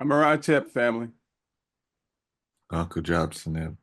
Mariah Tip family. Uncle Jobson them.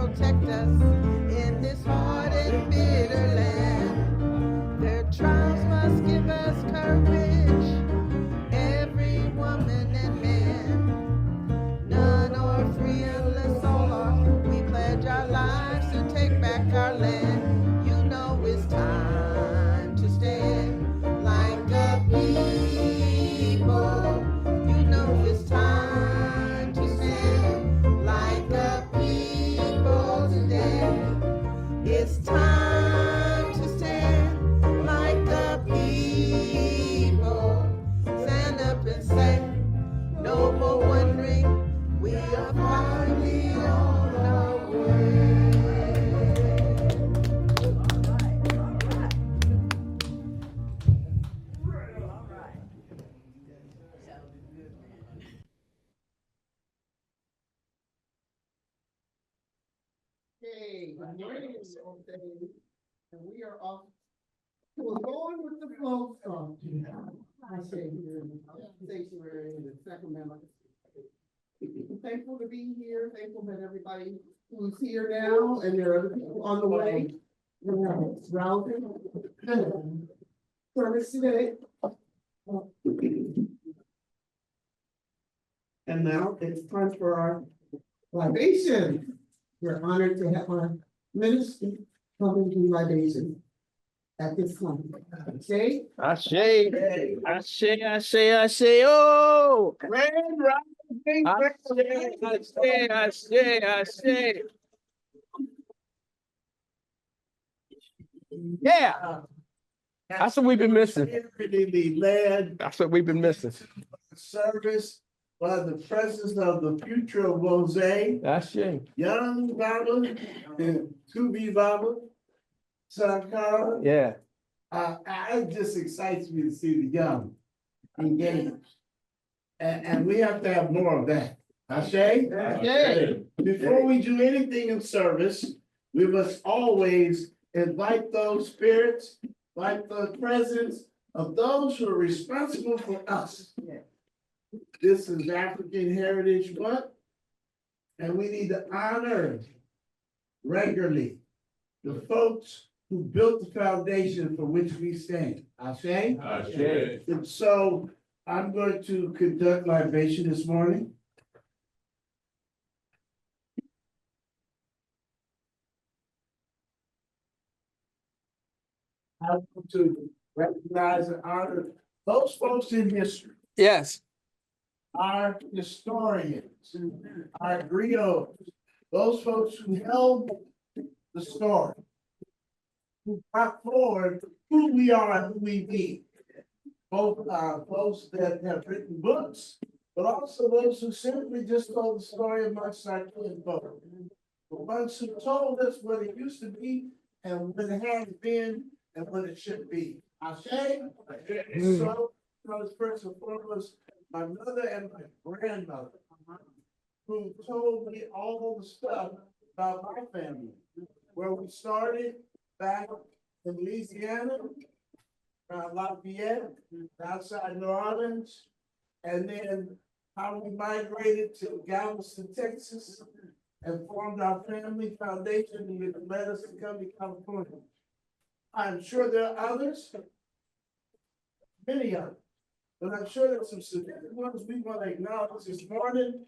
protect us in this hard and bitter land. Their trials must give us courage, every woman and man. None are free unless all are. We pledge our lives to take back our land. You know it's time to stand like a people. You know it's time to stand like a people today. It's time to stand like a people. Stand up and say, no more wondering, we are finally on our way. Hey, good morning, and we are off to a going with the flow song. I say here in the sanctuary in Sacramento. Thankful to be here, thankful that everybody who's here now, and there are other people on the way. It's rousing service today. And now it's time for our libation. We're honored to have our minister come and do libation at this time. Okay? I say, oh, Grand rising, I say. Yeah, that's what we've been missing. Be led That's what we've been missing. service by the presence of the future of Rose, That's shame. young Baba, and to be Baba, Sakara. Yeah. It just excites me to see the young engaged. And we have to have more of that. Ashe? Before we do anything in service, we must always invite those spirits, like the presence of those who are responsible for us. This is African Heritage Month, and we need to honor regularly the folks who built the foundation for which we stand. Ashe? Ashe. And so I'm going to conduct libation this morning. I want to recognize and honor those folks in history, Yes. our historians, our griots, those folks who held the story, who brought forward who we are and who we be. Both folks that have written books, but also those who simply just told the story amongst our kinfolk. The ones who told us what it used to be and what it has been and what it should be. Ashe? So, first and foremost, my mother and my grandmother, who told me all the stuff about my family, where we started back in Louisiana, Lafayette, outside New Orleans, and then how we migrated to Galveston, Texas, and formed our family foundation, and it led us to come to California. I'm sure there are others, many others, but I'm sure there's some significant ones we want to acknowledge this morning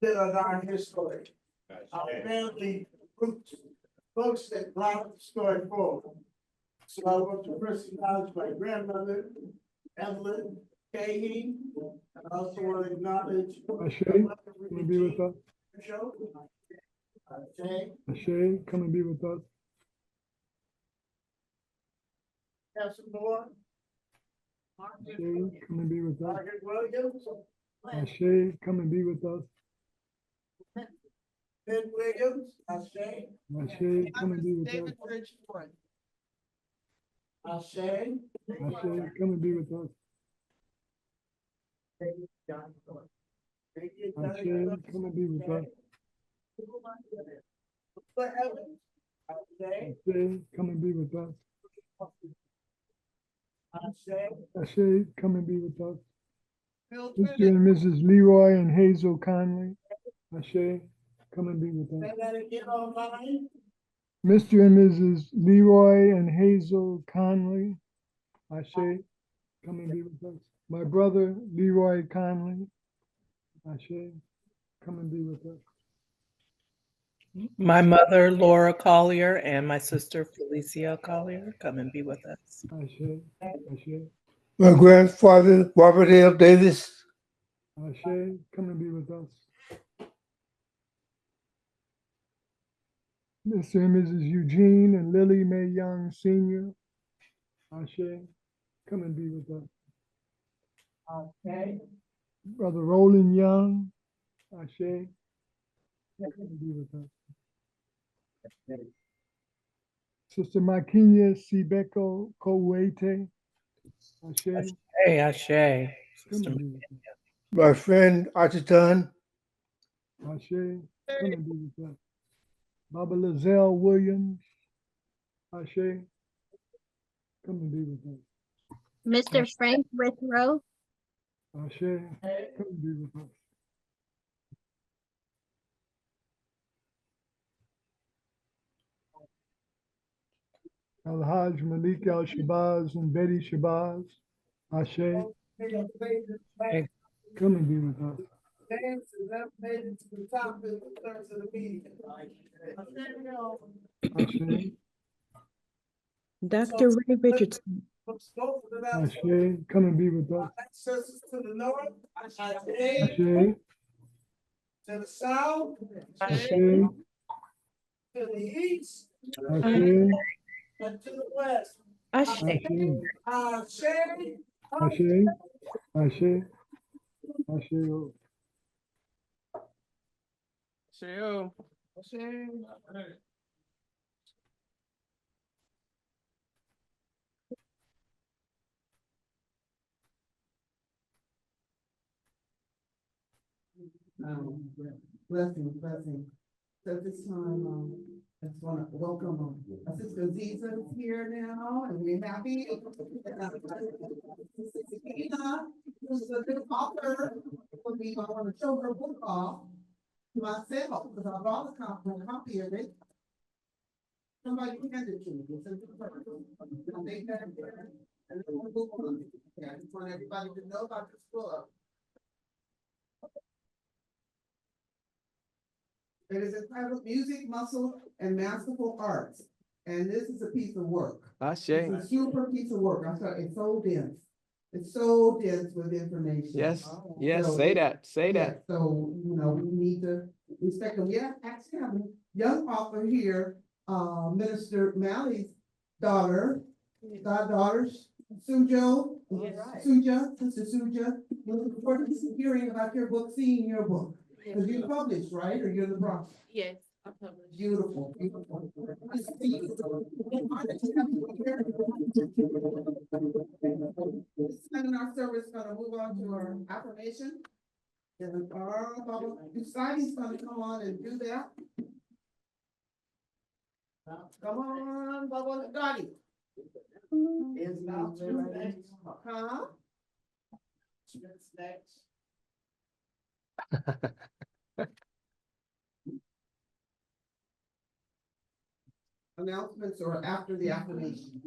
that are our history. Our family roots, folks that brought the story forward. So I want to first acknowledge my grandmother, Evelyn Cahey, and I also want to acknowledge. Ashe, come and be with us. Ashe. Ashe, come and be with us. Have some more. Ashe, come and be with us. Margaret Williams, Ashe, come and be with us. Ben Williams, Ashe. Ashe, come and be with us. David Bridgeport. Ashe. Ashe, come and be with us. Ashe, come and be with us. Ashe, come and be with us. Ashe, come and be with us. Mr. and Mrs. Leroy and Hazel Conley. Ashe, come and be with us. Say that again online. Mr. and Mrs. Leroy and Hazel Conley, Ashe, come and be with us. My brother Leroy Conley, Ashe, come and be with us. My mother, Laura Collier, and my sister, Felicia Collier, come and be with us. Ashe, Ashe, My grandfather, Robert L. Davis. Ashe, come and be with us. Mr. and Mrs. Eugene and Lily Mae Young Senior, Ashe, come and be with us. Okay. Brother Roland Young, Ashe, come and be with us. Sister Makinya Sibeko Kowete, Ashe, Hey, Ashe. come and be with us. My friend Achitan. Ashe, come and be with us. Baba Lizelle Williams, Ashe, come and be with us. Mr. Frank Withrow, Ashe, come and be with us. Alhaj Malik Al Shabazz and Betty Shabazz, Ashe, come and be with us. Dance is up, made it to the top of the thirds of the meeting. Ashe, Dr. Ray Richardson, Spoke for the Ashe, come and be with us. ancestors to the north, Ashe, to the south, Ashe, to the east, Ashe, and to the west. Ashe, Ashe, Ashe, Ashe, Ashe, Ashe. Sheo. Blessing, blessing. So at this time, I just want to welcome our sister Aziza is here now, and we're happy. Sister Kina, who's a good author, will be, I want to show her book off to myself, because I brought a copy of it. Somebody handed it to me. It's in the paper. I'll take that there, and then we'll move on. Yeah, I just want everybody to know about this book. It is entitled Music, Muscle, and Masterful Arts. And this is a piece of work. Ashe. It's a super piece of work. I'm sorry, it's so dense. It's so dense with information. Yes, yes, So say it- that, say Yeah, that. so, we need to respect them. Yeah, actually have a young author here, Minister Malley's daughter, goddaughters, Sujo. Suja, Sister Suja. Looking forward to hearing about your book, seeing your book. Because you published, right? Or you're in the process? Yes, I published. Beautiful, beautiful. This seminar service is gonna move on to our affirmation. And Baba, Usani's gonna come on and do that. Come on, Baba, Dottie. It's about two things. Huh? Next. Announcements or after the affirmation?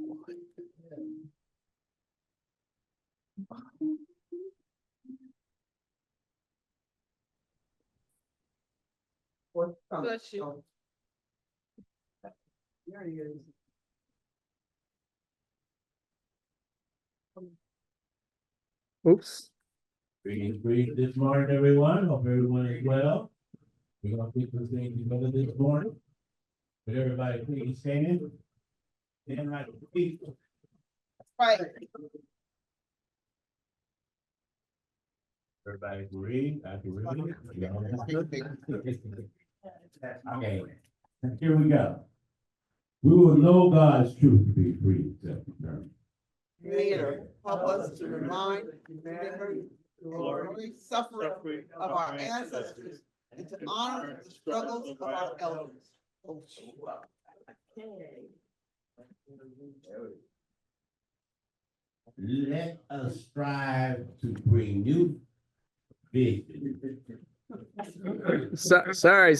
Bless you. There he is. Oops. Greetings this morning, everyone. Hope everyone is well. We're gonna keep this thing together this morning. But everybody please stand. Stand right, please. Right. Everybody read, I can read. Okay, here we go. We will know God's truth to be free, self-determined. Creator, help us to remind, remember the glory, suffering of our ancestors, and to honor the struggles of our elders. Oh, Let us strive to bring new vision Sorry.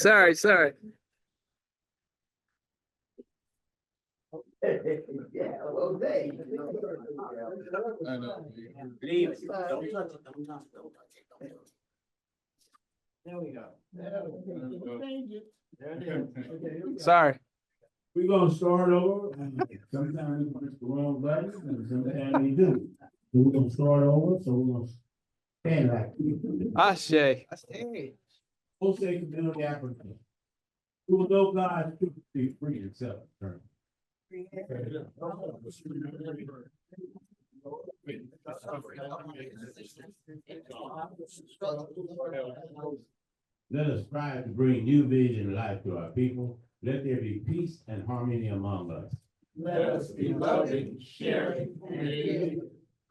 Yeah, well, they. Leave it. Don't touch it. Don't touch it. Don't touch it. There we go. Change it. There it is. Sorry. We're gonna start over. Sometimes we push the wrong button and sometimes we do. So we're gonna start over, so we're gonna stand like. Ashe. We'll say community application. We will know God to be free and self. Let us strive to bring new vision and life to our people. Let there be peace and harmony among us. Let us be loving, sharing, and giving.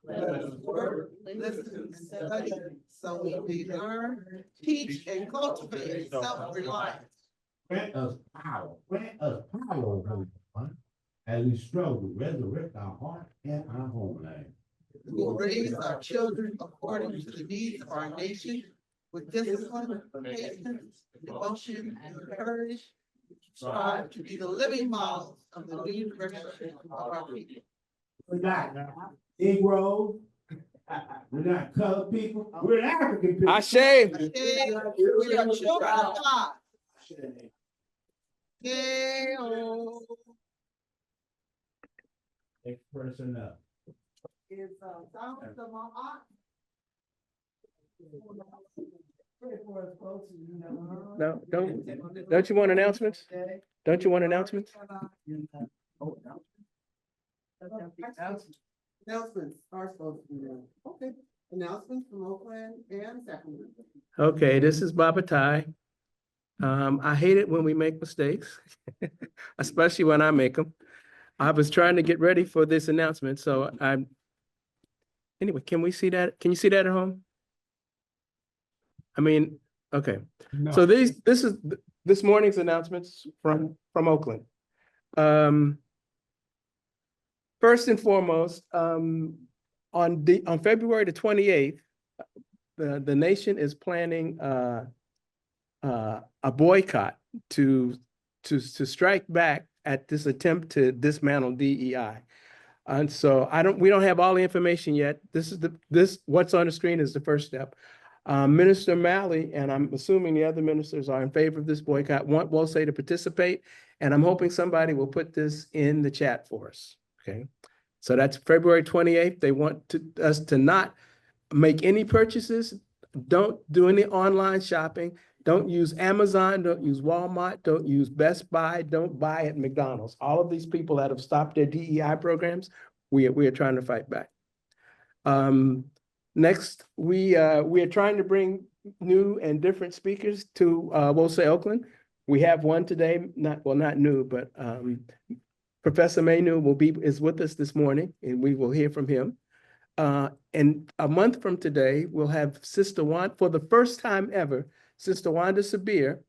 Let us work, listen, and study, so we may learn, teach, and cultivate self-reliance. Grant us power, Holy One, as we struggle to resurrect our heart and our homeland. We will raise our children according to the needs of our nation with discipline, patience, devotion, and courage. Strive to be the living models of the new direction of our people. We're not Negroes, we're not colored people, we're African people. Ashe. We are children of God. Yeah. Next person up. Is Thomas of Maat. Pray for us, folks, you know. No, don't you want announcements? Don't you want announcements? Announcements are supposed to be there. Okay, announcements from Oakland and Sacramento. Okay, this is Baba Tai. I hate it when we make mistakes, especially when I make them. I was trying to get ready for this announcement, so anyway, can we see that? Can you see that at home? I mean, okay. So this is this morning's announcements from Oakland. First and foremost, on February the 28th, the nation is planning a boycott to strike back at this attempt to dismantle DEI. And so we don't have all the information yet. What's on the screen is the first step. Minister Malley, and I'm assuming the other ministers are in favor of this boycott, want WOSE to participate, and I'm hoping somebody will put this in the chat for us, okay? So that's February 28th. They want us to not make any purchases, don't do any online shopping, don't use Amazon, don't use Walmart, don't use Best Buy, don't buy at McDonald's. All of these people that have stopped their DEI programs, we are trying to fight back. Next, we are trying to bring new and different speakers to WOSE Oakland. We have one today, not new, but Professor Manu is with us this morning, and we will hear from him. And a month from today, we'll have Sister Wanda, for the first time ever, Sister Wanda Sabir,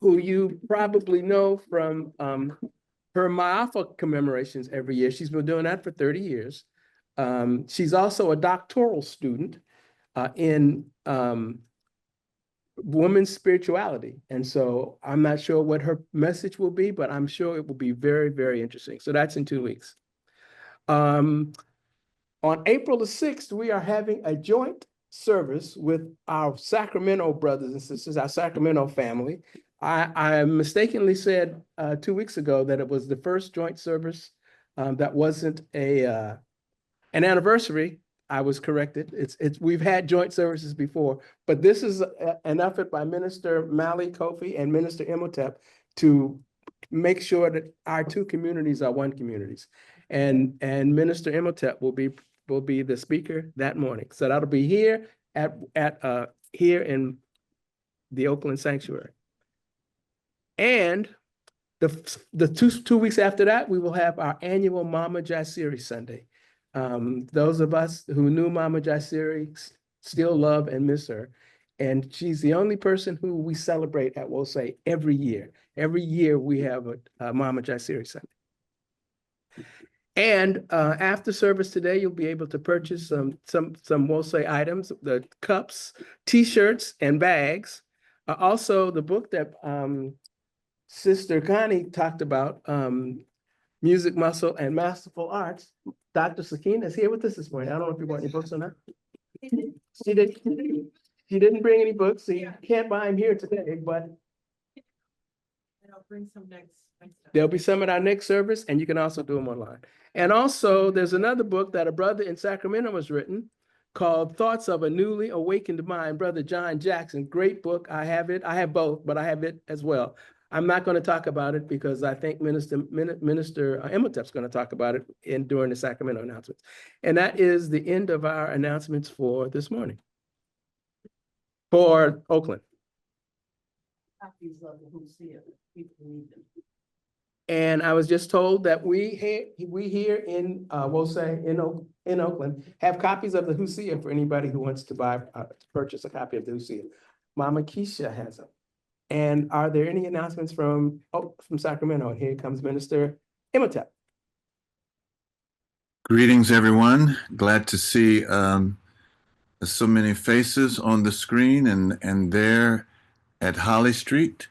who you probably know from her Ma'afa commemorations every year. She's been doing that for 30 years. She's also a doctoral student in women's spirituality. And so I'm not sure what her message will be, but I'm sure it will be very, very interesting. So that's in 2 weeks. On April the 6th, we are having a joint service with our Sacramento brothers and sisters, our Sacramento family. I mistakenly said 2 weeks ago that it was the first joint service that wasn't an anniversary. I was corrected. We've had joint services before, but this is an effort by Minister Mali Kofi and Minister Imhotep to make sure that our two communities are one communities. And Minister Imhotep will be the speaker that morning. So that'll be here here in the Oakland Sanctuary. And the two weeks after that, we will have our annual Mama Jaisiri Sunday. Those of us who knew Mama Jaisiri still love and miss her. And she's the only person who we celebrate at WOSE every year. Every year we have a Mama Jaisiri Sunday. And after service today, you'll be able to purchase some we'll say items, the cups, T-shirts, and bags. Also, the book that Sister Connie talked about, Music, Muscle, and Masterful Arts. Dr. Sakina is here with us this morning. I don't know if you want any books or not. She didn't bring any books, so you can't buy them here today, but I'll bring some next. there'll be some at our next service, and you can also do them online. And also, there's another book that a brother in Sacramento has written called Thoughts of a Newly Awakened Mind, Brother John Jackson. Great book. I have it. I have both, but I have it as well. I'm not going to talk about it because I think Minister Imhotep's going to talk about it during the Sacramento announcements. And that is the end of our announcements for this morning. For Oakland. Copies of the Who's Here. People need them. And I was just told that we here in we'll say in Oakland have copies of the Hosea for anybody who wants to purchase a copy of the Hosea. Mama Keisha has them. And are there any announcements from Sacramento? And here comes Minister Imhotep. Greetings, everyone. Glad to see so many faces on the screen and there at Holly Street.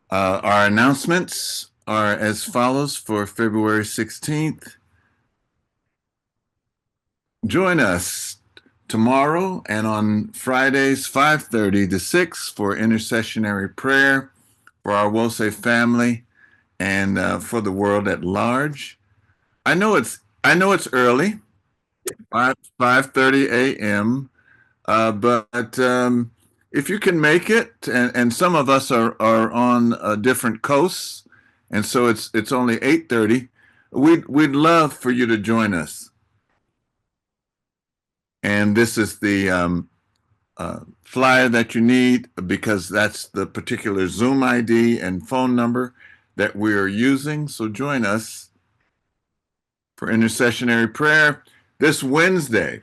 Our announcements are as follows for February 16th. Join us tomorrow and on Fridays, 5:30 to 6 for intercessionary prayer for our Wose family and for the world at large. I know it's early, 5:30 a.m. But if you can make it, and some of us are on different coasts, and so it's only 8:30, we'd love for you to join us. And this is the flyer that you need because that's the particular Zoom ID and phone number that we are using. So join us for intercessionary prayer this Wednesday,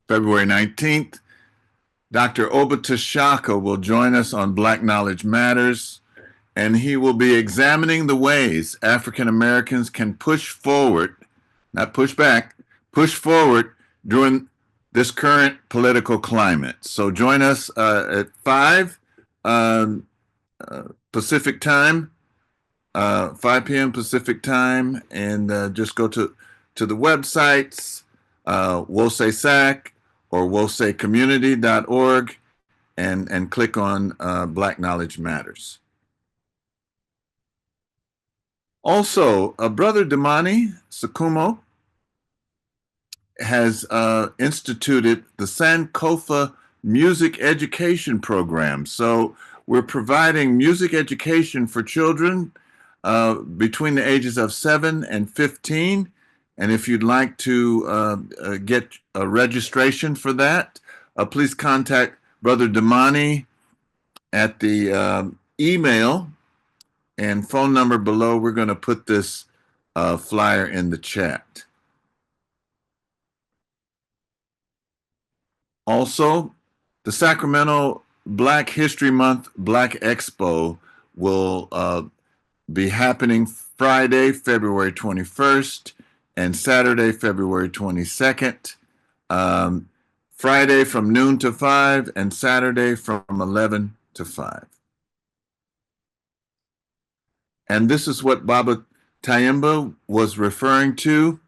February 19th. Dr. Obata Shaka will join us on Black Knowledge Matters, and he will be examining the ways African Americans can push forward, not push back, push forward during this current political climate. So join us at 5 Pacific time, 5 p.m. Pacific time, and just go to the websites, WOSESAC or wosecommunity.org, and click on Black Knowledge Matters. Also, Brother Damani Sakumo has instituted the Sankofa Music Education Program. So we're providing music education for children between the ages of 7 and 15. And if you'd like to get a registration for that, please contact Brother Damani at the email and phone number below. We're going to put this flyer in the chat. Also, the Sacramento Black History Month Black Expo will be happening Friday, February 21st, and Saturday, February 22nd. Friday from noon to 5, and Saturday from 11 to 5. And this is what Baba Tayimba was referring to.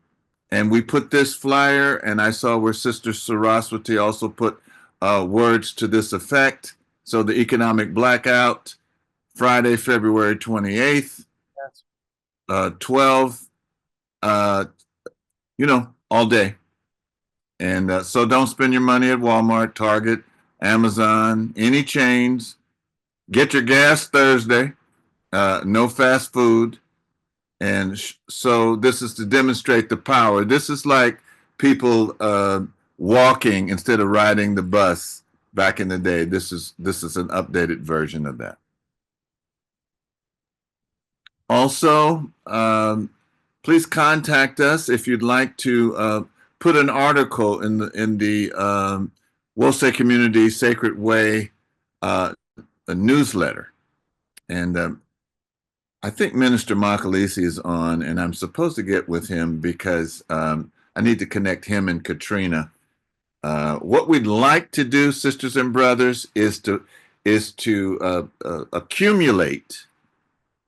And we put this flyer, and I saw where Sister Saraswati also put words to this effect. So the economic blackout, Friday, February 28th, 12, all day. And so don't spend your money at Walmart, Target, Amazon, any chains. Get your gas Thursday, no fast food. And so this is to demonstrate the power. This is like people walking instead of riding the bus back in the day. This is an updated version of that. Also, please contact us if you'd like to put an article in the Wose Community Sacred Way a newsletter. And I think Minister Makalisi is on, and I'm supposed to get with him because I need to connect him and Katrina. What we'd like to do, sisters and brothers, is to accumulate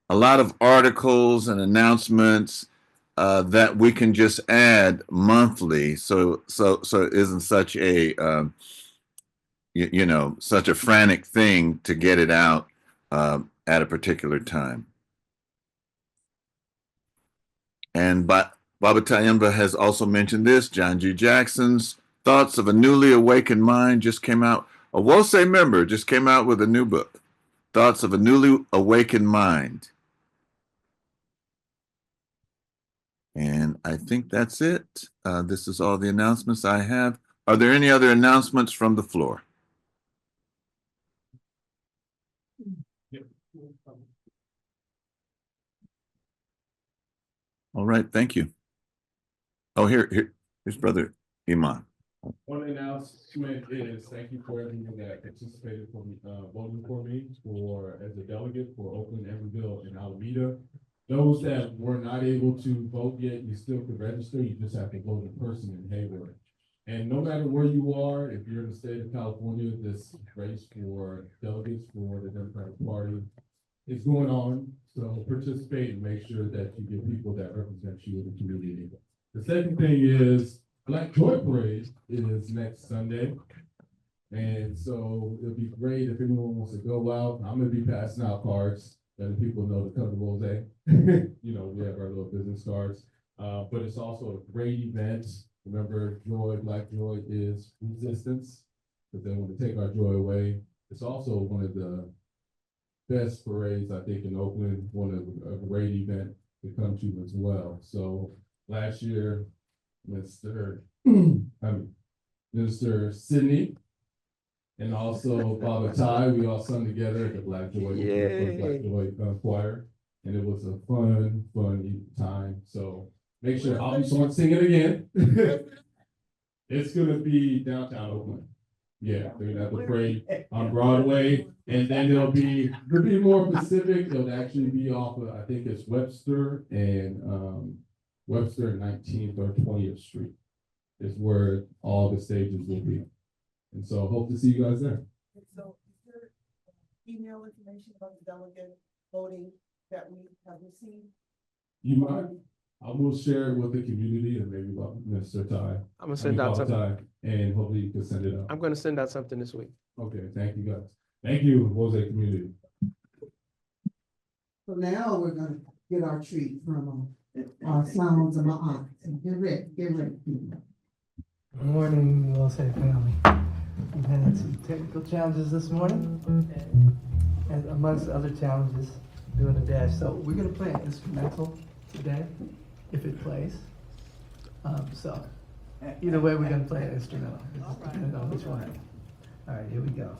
a lot of articles and announcements that we can just add monthly, so it isn't such a such a frantic thing to get it out at a particular time. And Baba Tayemba has also mentioned this. John G. Jackson's Thoughts of a Newly Awakened Mind just came out. A WOSE member just came out with a new book, Thoughts of a Newly Awakened Mind. And I think that's it. This is all the announcements I have. Are there any other announcements from the floor? All right, thank you. Oh, here's Brother Iman. One announcement is thank you for everyone that participated for voting for me as a delegate for Oakland, Emeryville, and Alameda. Those that were not able to vote yet, you still can register. You just have to vote in person in Hayward. And no matter where you are, if you're in the state of California, this race for delegates for the Democratic Party is going on. So participate and make sure that you get people that represent you in the community. The second thing is Black Joy Parade is next Sunday. And so it'll be great if anyone wants to go out. I'm gonna be passing out cards, letting people know to come to Rose. You know, we have our little business cards. But it's also a great event. Remember, joy, Black joy is resistance, but they want to take our joy away. It's also one of the best parades, I think, in Oakland, a great event to come to as well. So last year, Minister Sidney and also Baba Ty, we all sung together at the Black Joy Choir, and it was a fun time. So make sure I'll be sing it again. It's gonna be downtown Oakland. Yeah, they're gonna have the parade on Broadway, and then to be more specific, it'll actually be off of, I think it's Webster and 19th or 20th Street is where all the stages will be. And so hope to see you guys there. And so is there email information about the delegate voting that we have received? You might, I will share it with the community and maybe about Mr. Ty. I'm gonna send out something. And hopefully you can send it out. I'm gonna send out something this week. Okay, thank you guys. Thank you, Rose community. So now we're gonna get our treat from our sounds of Maat. Get ready. Good morning, Los family. We've had some technical challenges this morning, and amongst other challenges, doing the dash. So we're gonna play an instrumental today, if it plays. So either way, we're gonna play an instrumental, depending on which one. All right, here we go.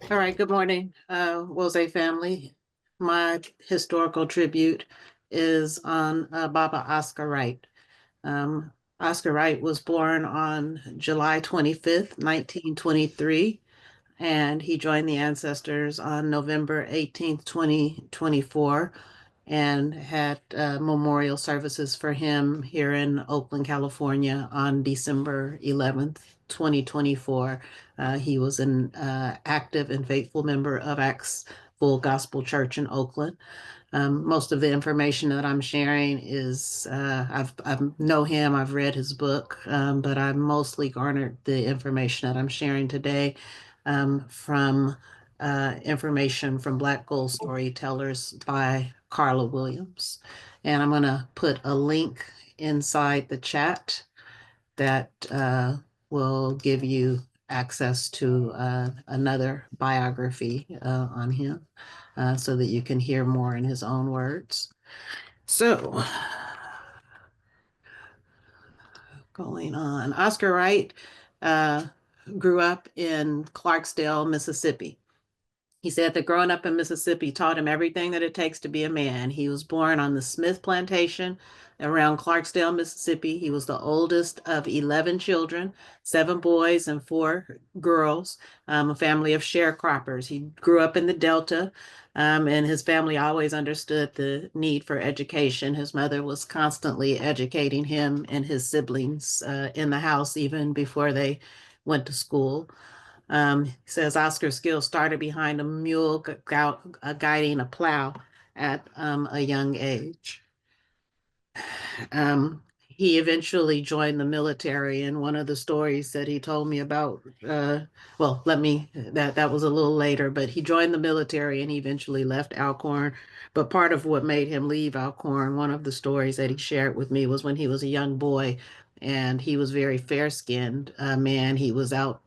All right, good morning, Wose family. My historical tribute is on Baba Oscar Wright. Um, Oscar Wright was born on July 25th, 1923, and he joined the ancestors on November 18th, 2024, and had memorial services for him here in Oakland, California on December 11th, 2024. He was an active and faithful member of Acts Full Gospel Church in Oakland. Most of the information that I'm sharing is I know him, I've read his book, but I mostly garnered the information that I'm sharing today from information from Black Gold Storytellers by Carla Williams. And I'm going to put a link inside the chat that will give you access to another biography on him so that you can hear more in his own words. So, going on, Oscar Wright grew up in Clarksdale, Mississippi. He said that growing up in Mississippi taught him everything that it takes to be a man. He was born on the Smith Plantation around Clarksdale, Mississippi. He was the oldest of 11 children, 7 boys and 4 girls, a family of sharecroppers. He grew up in the Delta, and his family always understood the need for education. His mother was constantly educating him and his siblings in the house, even before they went to school. He says Oscar's skills started behind a mule guiding a plow at a young age. He eventually joined the military, and one of the stories that he told me about, well, that was a little later, but he joined the military and he eventually left Alcorn. But part of what made him leave Alcorn, one of the stories that he shared with me was when he was a young boy and he was very fair-skinned man. He was out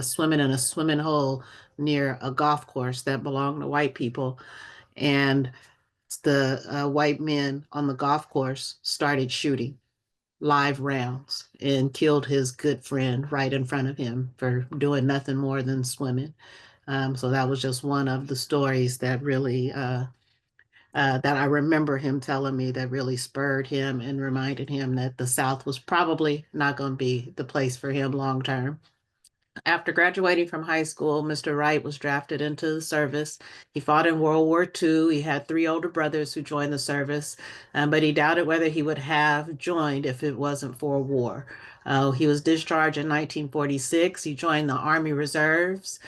swimming in a swimming hole near a golf course that belonged to white people. And the white men on the golf course started shooting live rounds and killed his good friend right in front of him for doing nothing more than swimming. So that was just one of the stories that really that I remember him telling me that really spurred him and reminded him that the South was probably not going to be the place for him long term. After graduating from high school, Mr. Wright was drafted into the service. He fought in World War II. He had 3 older brothers who joined the service, but he doubted whether he would have joined if it wasn't for a war. He was discharged in 1946. He joined the Army Reserves.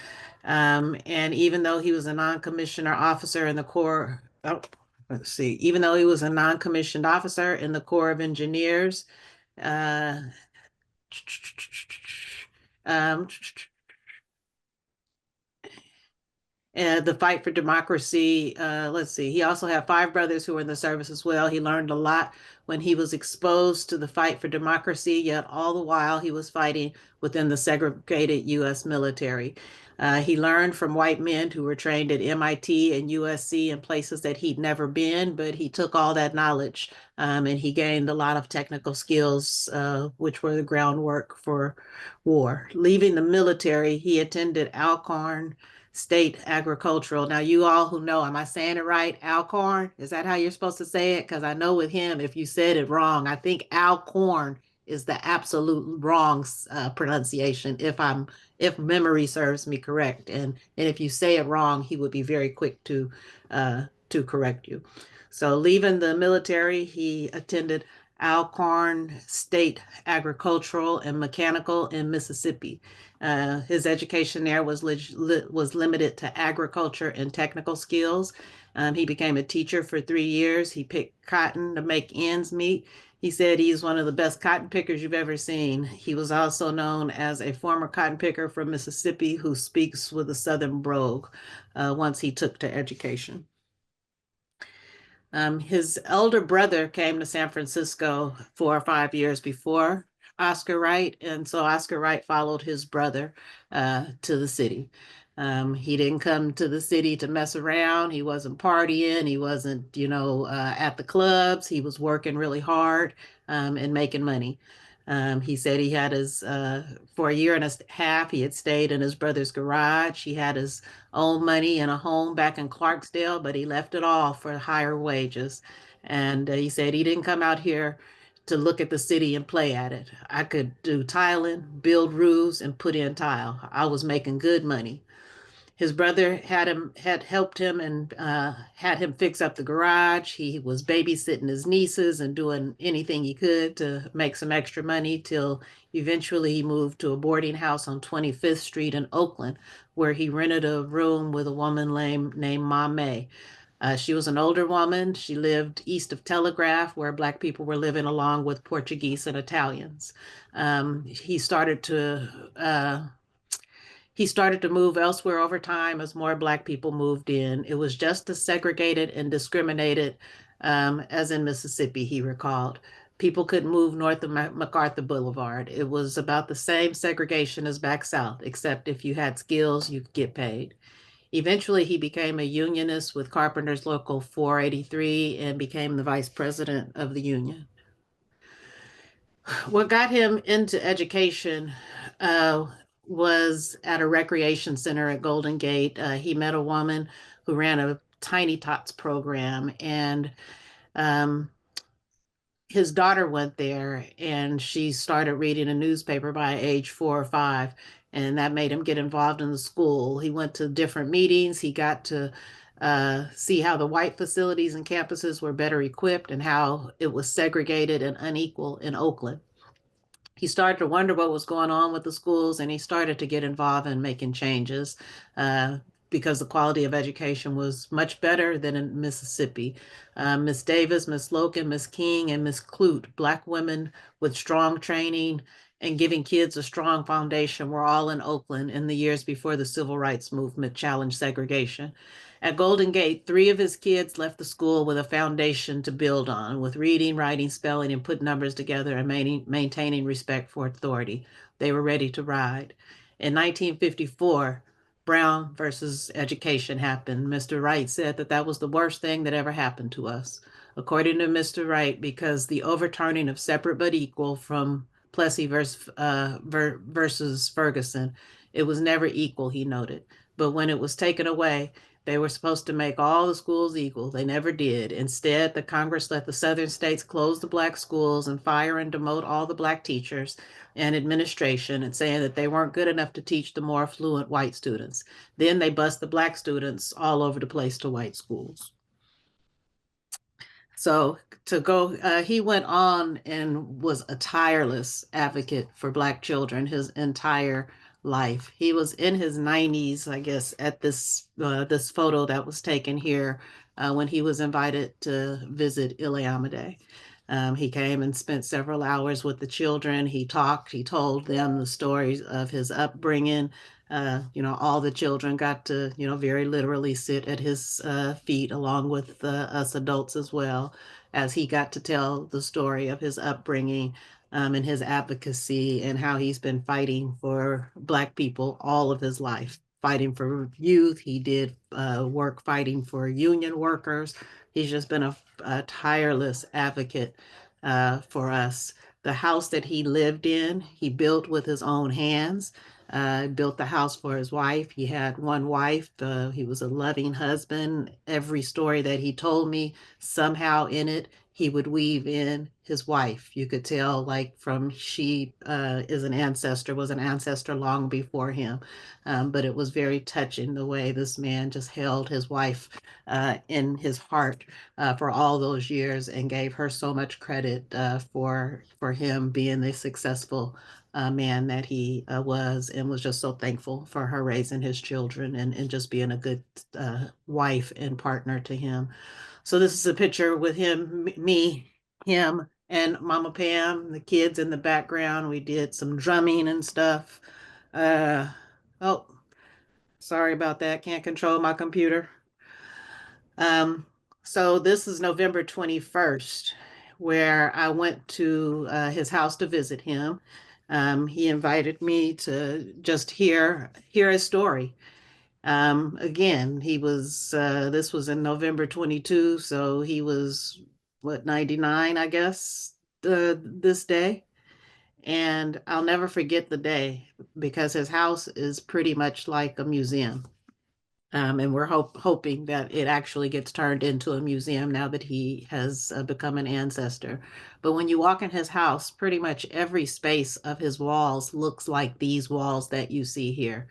And even though he was a non-commissioned officer in the Corps, even though he was a non-commissioned officer in the Corps of Engineers, uh, um, and the fight for democracy. Let's see. He also had 5 brothers who were in the service as well. He learned a lot when he was exposed to the fight for democracy, yet all the while he was fighting within the segregated U.S. military. He learned from white men who were trained at MIT and USC in places that he'd never been, but he took all that knowledge and he gained a lot of technical skills, which were the groundwork for war. Leaving the military, he attended Alcorn State Agricultural. Now, you all who know, am I saying it right? Alcorn? Is that how you're supposed to say it? Because I know with him, if you said it wrong, I think Alcorn is the absolute wrong pronunciation. If memory serves me correct, and if you say it wrong, he would be very quick to correct you. So, leaving the military, he attended Alcorn State Agricultural and Mechanical in Mississippi. His education there was limited to agriculture and technical skills. He became a teacher for 3 years. He picked cotton to make ends meet. He said he's one of the best cotton pickers you've ever seen. He was also known as a former cotton picker from Mississippi who speaks with a Southern brogue once he took to education. His elder brother came to San Francisco 4 or 5 years before Oscar Wright, and so Oscar Wright followed his brother to the city. He didn't come to the city to mess around. He wasn't partying. He wasn't, at the clubs. He was working really hard and making money. He said he had for a year and a half, he had stayed in his brother's garage. He had his own money and a home back in Clarksdale, but he left it all for higher wages. And he said he didn't come out here to look at the city and play at it. I could do tiling, build roofs, and put in tile. I was making good money. His brother had helped him and had him fix up the garage. He was babysitting his nieces and doing anything he could to make some extra money till eventually he moved to a boarding house on 25th Street in Oakland, where he rented a room with a woman named Maat. She was an older woman. She lived east of Telegraph, where Black people were living along with Portuguese and Italians. He started to move elsewhere over time as more Black people moved in. It was just as segregated and discriminated as in Mississippi, he recalled. People couldn't move north of MacArthur Boulevard. It was about the same segregation as back south, except if you had skills, you could get paid. Eventually, he became a unionist with Carpenters Local 483 and became the vice president of the union. What got him into education was at a recreation center at Golden Gate. He met a woman who ran a Tiny Tots program, and his daughter went there, and she started reading a newspaper by age 4 or 5, and that made him get involved in the school. He went to different meetings. He got to see how the white facilities and campuses were better equipped and how it was segregated and unequal in Oakland. He started to wonder what was going on with the schools, and he started to get involved in making changes because the quality of education was much better than in Mississippi. Miss Davis, Miss Logan, Miss King, and Miss Clute, Black women with strong training and giving kids a strong foundation, were all in Oakland in the years before the civil rights movement challenged segregation. At Golden Gate, 3 of his kids left the school with a foundation to build on, with reading, writing, spelling, and put numbers together and maintaining respect for authority. They were ready to ride. In 1954, Brown versus education happened. Mr. Wright said that was the worst thing that ever happened to us. According to Mr. Wright, because the overturning of separate but equal from Plessy versus Ferguson, it was never equal, he noted. But when it was taken away, they were supposed to make all the schools equal. They never did. Instead, the Congress let the Southern states close the Black schools and fire and demote all the Black teachers and administration, and saying that they weren't good enough to teach the more affluent white students. Then they bust the Black students all over the place to white schools. So he went on and was a tireless advocate for Black children his entire life. He was in his 90s, I guess, at this photo that was taken here when he was invited to visit Iliamade. He came and spent several hours with the children. He told them the stories of his upbringing. All the children got to, very literally sit at his feet along with us adults as well, as he got to tell the story of his upbringing and his advocacy and how he's been fighting for Black people all of his life, fighting for youth. He did work fighting for union workers. He's just been a tireless advocate for us. The house that he lived in, he built with his own hands. Built the house for his wife. He had one wife. He was a loving husband. Every story that he told me, somehow in it, he would weave in his wife. You could tell, like, she was an ancestor long before him. But it was very touching the way this man just held his wife in his heart for all those years and gave her so much credit for him being the successful man that he was, and was just so thankful for her raising his children and just being a good wife and partner to him. So this is a picture with him, him, and Mama Pam, the kids in the background. We did some drumming and stuff. Oh, sorry about that. Can't control my computer. So this is November 21st, where I went to his house to visit him. He invited me to just hear his story. Again, this was in November 22, so he was, 99, I guess, this day. And I'll never forget the day because his house is pretty much like a museum. And we're hoping that it actually gets turned into a museum now that he has become an ancestor. But when you walk in his house, pretty much every space of his walls looks like these walls that you see here.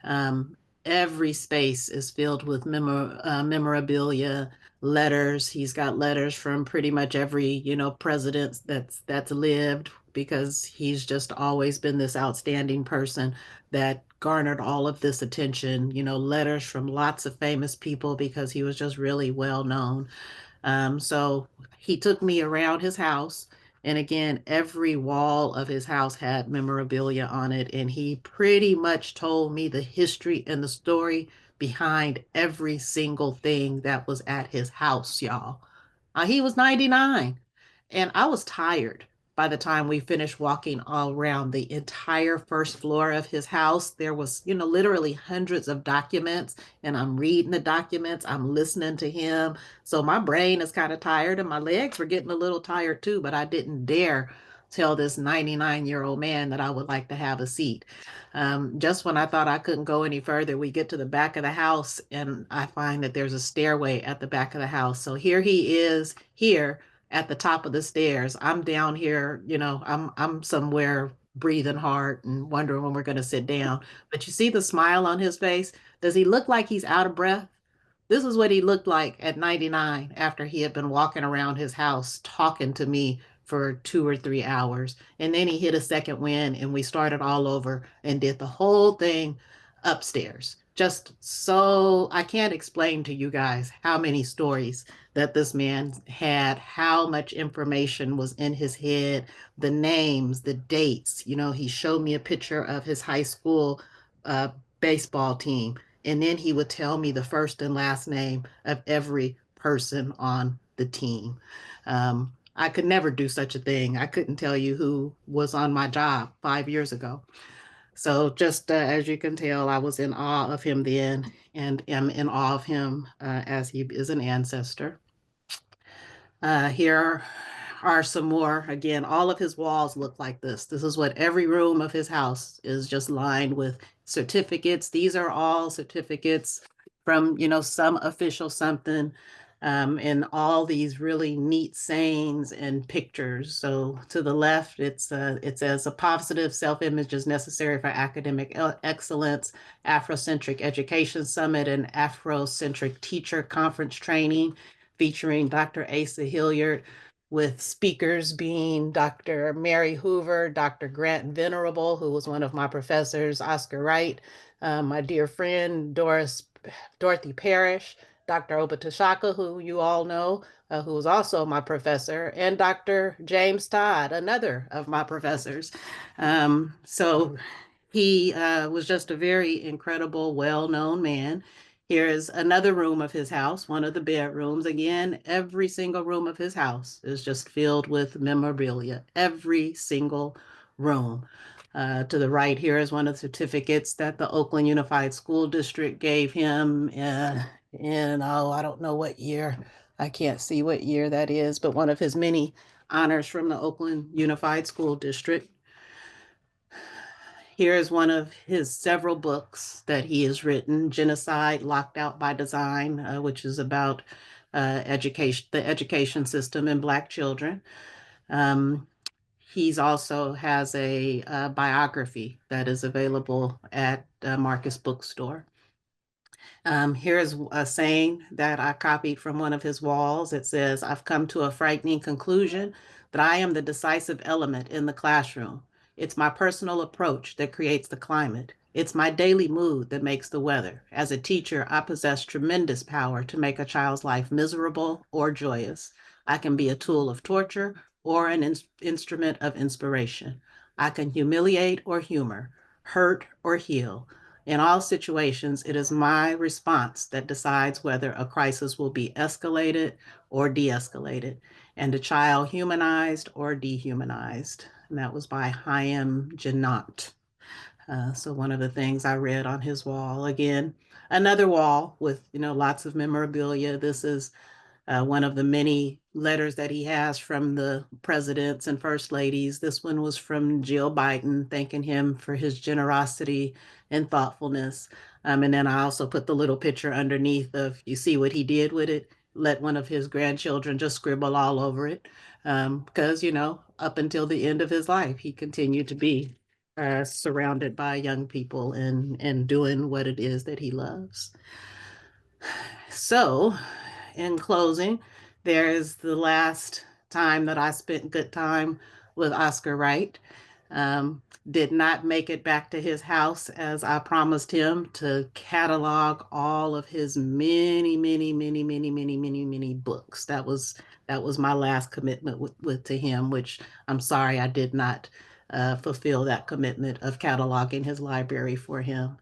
Um, every space is filled with memorabilia, letters. He's got letters from pretty much every, president that's lived, because he's just always been this outstanding person that garnered all of this attention, letters from lots of famous people because he was just really well known. So he took me around his house. And again, every wall of his house had memorabilia on it. And he pretty much told me the history and the story behind every single thing that was at his house, y'all. He was 99. And I was tired by the time we finished walking all around the entire first floor of his house. There was, literally hundreds of documents, and I'm reading the documents, I'm listening to him. So my brain is kind of tired and my legs were getting a little tired too, but I didn't dare tell this 99-year-old man that I would like to have a seat. Just when I thought I couldn't go any further, we get to the back of the house and I find that there's a stairway at the back of the house. So here he is here at the top of the stairs. I'm down here, I'm somewhere breathing hard and wondering when we're going to sit down. But you see the smile on his face? Does he look like he's out of breath? This is what he looked like at 99 after he had been walking around his house talking to me for 2 or 3 hours. And then he hit a second wind and we started all over and did the whole thing upstairs. Just so I can't explain to you guys how many stories that this man had, how much information was in his head, the names, the dates. He showed me a picture of his high school uh, baseball team, and then he would tell me the first and last name of every person on the team. I could never do such a thing. I couldn't tell you who was on my job 5 years ago. So just as you can tell, I was in awe of him then and am in awe of him as he is an ancestor. Here are some more. Again, all of his walls look like this. This is what every room of his house is, just lined with certificates. These are all certificates from, some official something, and all these really neat sayings and pictures. So to the left, it says a positive self-image is necessary for academic excellence, Afrocentric Education Summit, and Afrocentric Teacher Conference Training, featuring Dr. Asa Hilliard, with speakers being Dr. Mary Hoover, Dr. Grant Venerable, who was one of my professors, Oscar Wright, my dear friend Dorothy Parrish, Dr. Obatashaka, who you all know, who was also my professor, and Dr. James Todd, another of my professors. So he was just a very incredible, well-known man. Here is another room of his house, one of the bedrooms. Again, every single room of his house is just filled with memorabilia, every single room. To the right here is one of the certificates that the Oakland Unified School District gave him I don't know what year. I can't see what year that is, but one of his many honors from the Oakland Unified School District. Here is one of his several books that he has written, Genocide Locked Out by Design, which is about education, the education system and Black children. He's also has a biography that is available at Marcus Bookstore. Here's a saying that I copied from one of his walls. It says, I've come to a frightening conclusion that I am the decisive element in the classroom. It's my personal approach that creates the climate. It's my daily mood that makes the weather. As a teacher, I possess tremendous power to make a child's life miserable or joyous. I can be a tool of torture or an instrument of inspiration. I can humiliate or humor, hurt or heal. In all situations, it is my response that decides whether a crisis will be escalated or de-escalated, and a child humanized or dehumanized. And that was by Chaim Janot. So one of the things I read on his wall. Again, another wall with, lots of memorabilia. This is one of the many letters that he has from the presidents and first ladies. This one was from Jill Biden, thanking him for his generosity and thoughtfulness. And then I also put the little picture underneath of, you see what he did with it? Let one of his grandchildren just scribble all over it. Because, you know, up until the end of his life, he continued to be surrounded by young people and doing what it is that he loves. So, in closing, there is the last time that I spent good time with Oscar Wright. Did not make it back to his house as I promised him to catalog all of his many books. That was my last commitment with to him, which I'm sorry I did not fulfill that commitment of cataloging his library for him.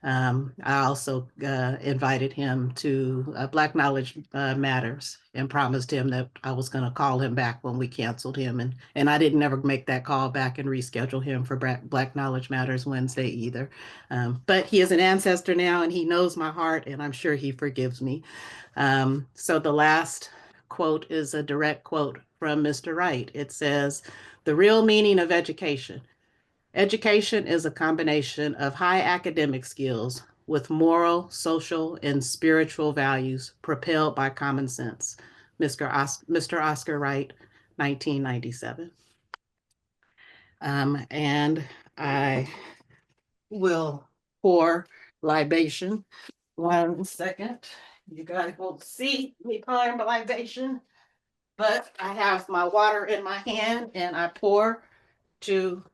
I also invited him to Black Knowledge Matters and promised him that I was going to call him back when we canceled him. And I didn't ever make that call back and reschedule him for Black Knowledge Matters Wednesday either. But he is an ancestor now and he knows my heart and I'm sure he forgives me. So the last quote is a direct quote from Mr. Wright. It says, "The real meaning of education. Education is a combination of high academic skills with moral, social, and spiritual values propelled by common sense." Mr. Oscar Wright, 1997. And I will pour libation. 1 second. You guys won't see me pouring libation, but I have my water in my hand and I pour to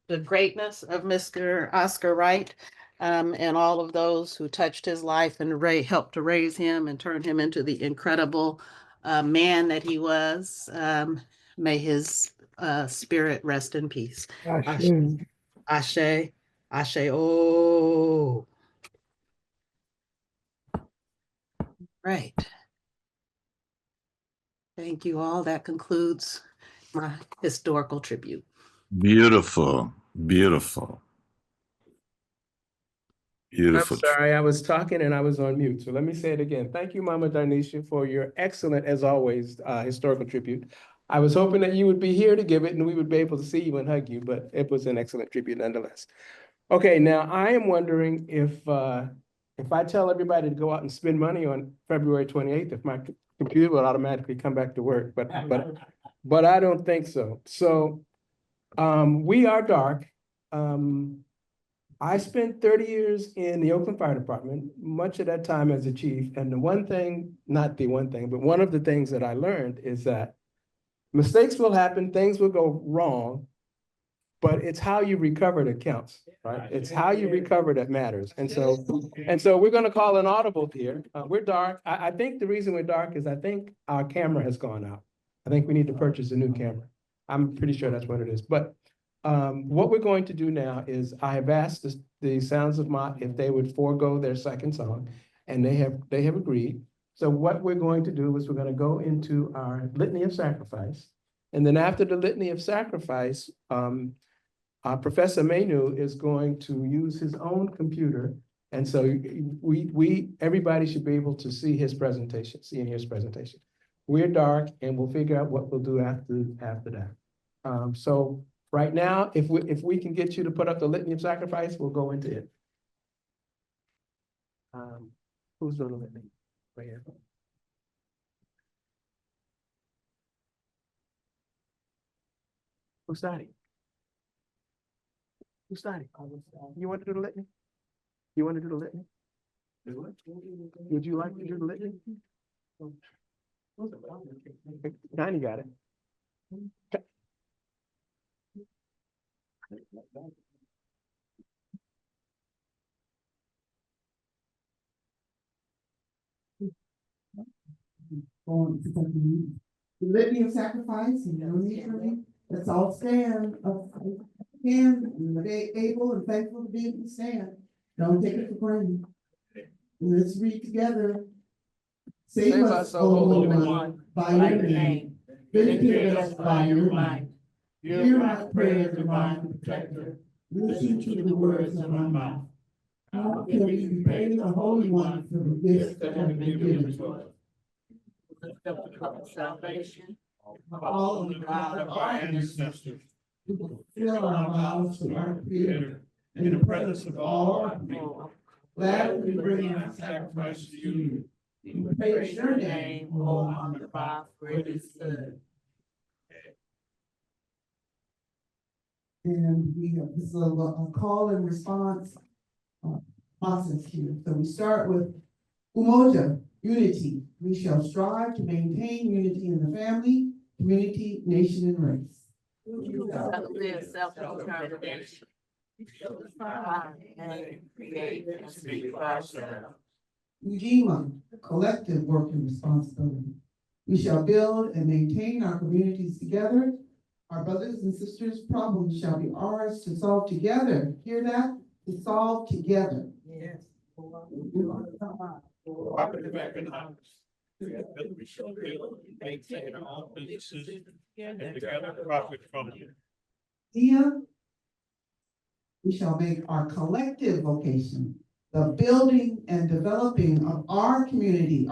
the greatness of Mr. Oscar Wright, and all of those who touched his life and helped to raise him and turn him into the incredible man that he was. May his spirit rest in peace. Ashe. Ashe, Ashe, oh. Right. Thank you all. That concludes my historical tribute. Beautiful, beautiful. I'm Beautiful. sorry, I was talking and I was on mute. So let me say it again. Thank you, Mama Darnisha, for your excellent, as always, historical tribute. I was hoping that you would be here to give it and we would be able to see you and hug you, but it was an excellent tribute nonetheless. Okay, now I am wondering if I tell everybody to go out and spend money on February 28th, if my computer will automatically come back to work, but I don't think so. So we are dark. I spent 30 years in the Oakland Fire Department, much of that time as a chief. And the one thing, not the one thing, but one of the things that I learned is that mistakes will happen, things will go wrong, but it's how you recover that counts, right? It's how you recover that matters. And so we're going to call an audible here. We're dark. I think the reason we're dark is I think our camera has gone out. I think we need to purchase a new camera. I'm pretty sure that's what it is. But what we're going to do now is I have asked the Sounds of Maat if they would forego their second song, and they have agreed. So what we're going to do is we're going to go into our litany of sacrifice. And then after the litany of sacrifice, Professor Menu is going to use his own computer. And so everybody should be able to see his presentation, see and hear his presentation. We're dark and we'll figure out what we'll do after that. So right now, if we can get you to put up the litany of sacrifice, we'll go into it. Who's doing the litany? Right here. Who's starting? Who's starting? You want to do the litany? You want to do the litany? Would you like to do the litany? Donnie got it. The litany of sacrifice, and no need for me. Let's all stand. Stand, and able and thankful to be able to stand. Don't take it for granted. Let's read together. Save us, O Holy One, by your name. Vindicate us by your might. Hear my prayer, divine protector. Listen to the words of my mouth. How can we repay the Holy One for the gifts that have been given to us? lift up the cup of salvation of all of the God of our ancestors, who fulfill our vows to our Creator in the presence of all our people. Gladly bring our sacrifice to you. We praise your name, O Wonderful, for it is good. And we have, this is a call and response process here. So we start with Umoja, unity. We shall strive to maintain unity in the family, community, nation, and race. Live self-determination. We shall define and create and speak for ourselves. Ujima, collective work and responsibility. We shall build and maintain our communities together. Our brothers and sisters' problems shall be ours to solve together. Hear that? To solve together. Yes. Cooperative economics. Together we shall build and maintain our own businesses and together profit from them. Dia, we shall make our collective vocation the building and developing of our community,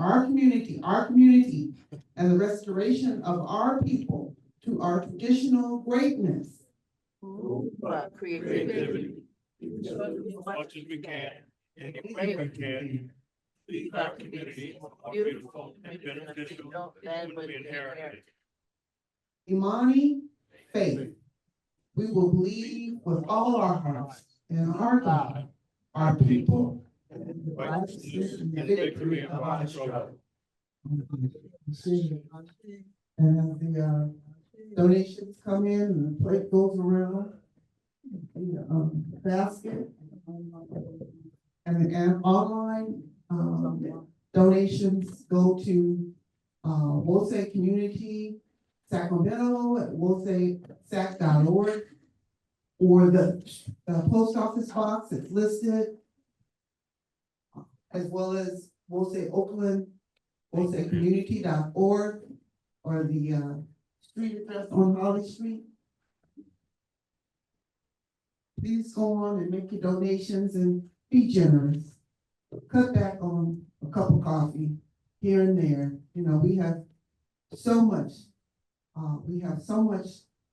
and the restoration of our people to our traditional greatness. Creativity. We shall do as much as we can, and the way we can, leave our community more beautiful and beneficial than when we inherited. Imani, faith. We will believe with all our hearts in our God, our people, and the righteousness and the victory of our struggle. And the donations come in and the plate goes around, the basket, and the online donations go to we'll say Community Sacramento, we'll say sac.org, or the post office box that's listed, as well as we'll say Oakland, we'll say community.org, or the street address on Holly Street. Please go on and make your donations and be generous. Cut back on a cup of coffee here and there. You know, we have so much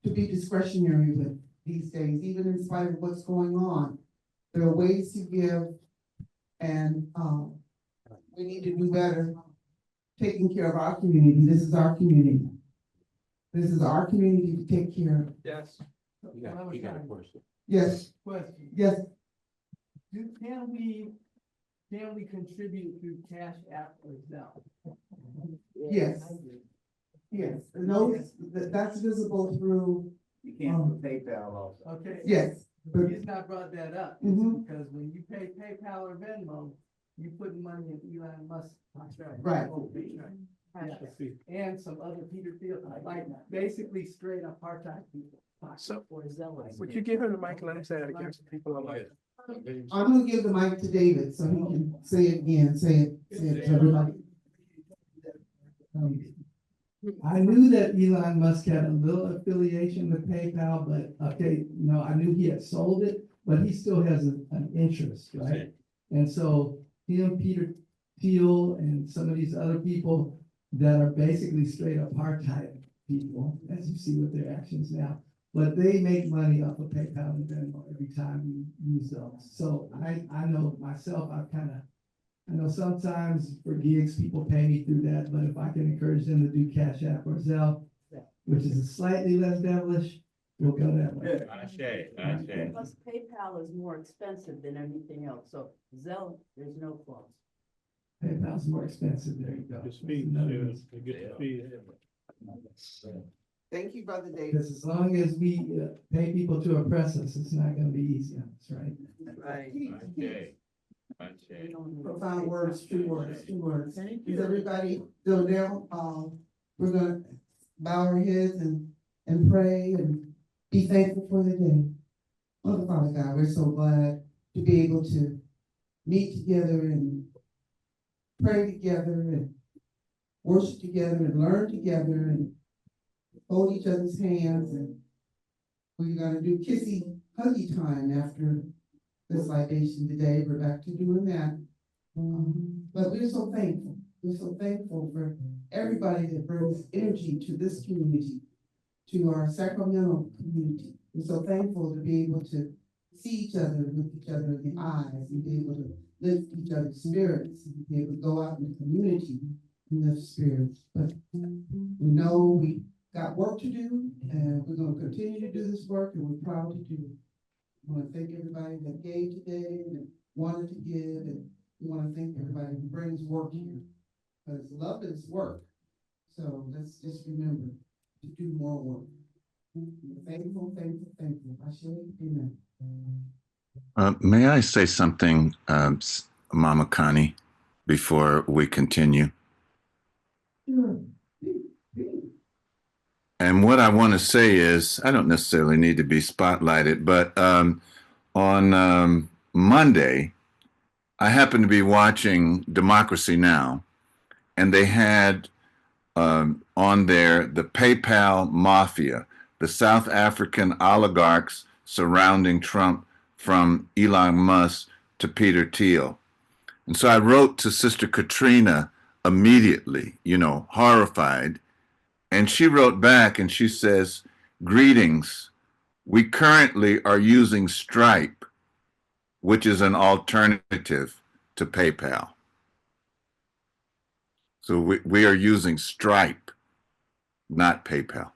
to be discretionary with these days, even in spite of what's going on. There are ways to give, and we need to do better taking care of our community. This is our community. This is our community to take care of. Yes. You got a question. Yes, Question. yes. Can we contribute through Cash App or Zelle? Yes. Yes, and those, that's visible through, You can't do PayPal also. Okay. yes. The reason I brought that up is Mhm. because when you pay PayPal or Venmo, you put money in Elon Musk. Right. Yeah. And some other Peter Thiel, like basically straight up part-time people. So, Or zealots. would you give him the mic and let him say it again so people are like? I'm gonna give the mic to David so he can say it again, say it to everybody. I knew that Elon Musk had a little affiliation with PayPal, but okay, no, I knew he had sold it, but he still has an interest, right? And so him, Peter Thiel, and some of these other people that are basically straight up part-time people, as you see with their actions now, but they make money off of PayPal and Venmo every time we use those. So I know myself, I know sometimes for gigs, people pay me through that, but if I can encourage them to do Cash App or Zelle, which is slightly less devilish, we'll go that way. I say. Plus PayPal is more expensive than everything else, so Zelle, there's no cost. PayPal's more expensive, there you go. Thank you, Brother David. Because as long as we pay people to oppress us, it's not gonna be easy on us, right? Profound words, true words, true words. Is everybody still there? We're gonna bow our heads and pray and be thankful for the day. Oh, Father God, we're so glad to be able to meet together and pray together and worship together and learn together and hold each other's hands, and we're gonna do kissy huggy time after this libation today. We're back to doing that. But we're so thankful. We're so thankful for everybody that brings energy to this community, to our Sacramento community. We're so thankful to be able to see each other, look each other in the eyes, and be able to lift each other's spirits, and be able to go out in the community and lift spirits. But we know we got work to do, and we're gonna continue to do this work, and we're proud to do it. I wanna thank everybody that gave today and wanted to give, and we wanna thank everybody who brings work here, because love is work. So let's just remember to do more work. Thankful, thankful, thankful. I say amen. May I say something, Mama Connie, before we continue? Sure. And what I want to say is, I don't necessarily need to be spotlighted, but on Monday, I happened to be watching Democracy Now!, and they had on there the PayPal mafia, the South African oligarchs surrounding Trump from Elon Musk to Peter Thiel. And so I wrote to Sister Katrina immediately, horrified. And she wrote back and she says, "Greetings. We currently are using Stripe, which is an alternative to PayPal." So we are using Stripe, not PayPal.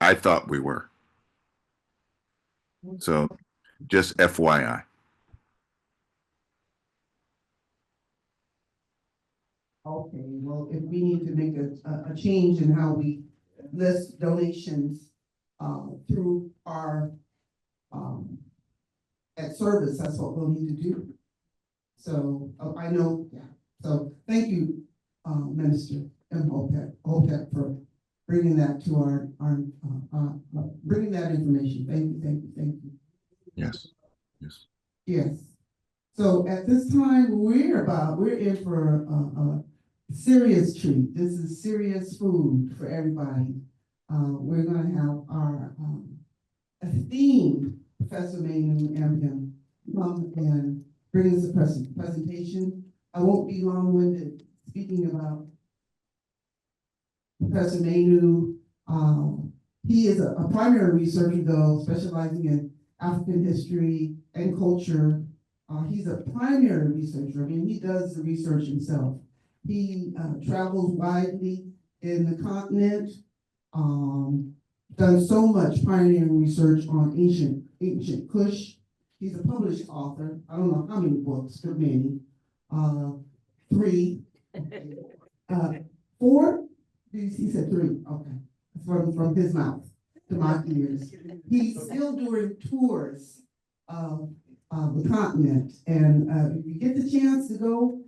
I thought we were. So just FYI. Okay, well, if we need to make a change in how we list donations through our at service, that's what we'll need to do. So I know, yeah. So thank you, Minister and OPEC for bringing that to our bringing that information. Thank you, thank you, thank you. Yes, yes. Yes. So at this time, we're in for a serious treat. This is serious food for everybody. We're gonna have our esteemed Professor Manu Ambian come and bring us a presentation. I won't be long-winded speaking about Professor Manu. He is a primary researcher, though, specializing in African history and culture. He's a primary researcher. I mean, he does the research himself. He travels widely in the continent, done so much pioneering research on ancient Kush. He's a published author. I don't know how many books, but many. 3. 4? He said 3. Okay. From his mouth to my ears. He's still doing tours of the continent. And if you get the chance to go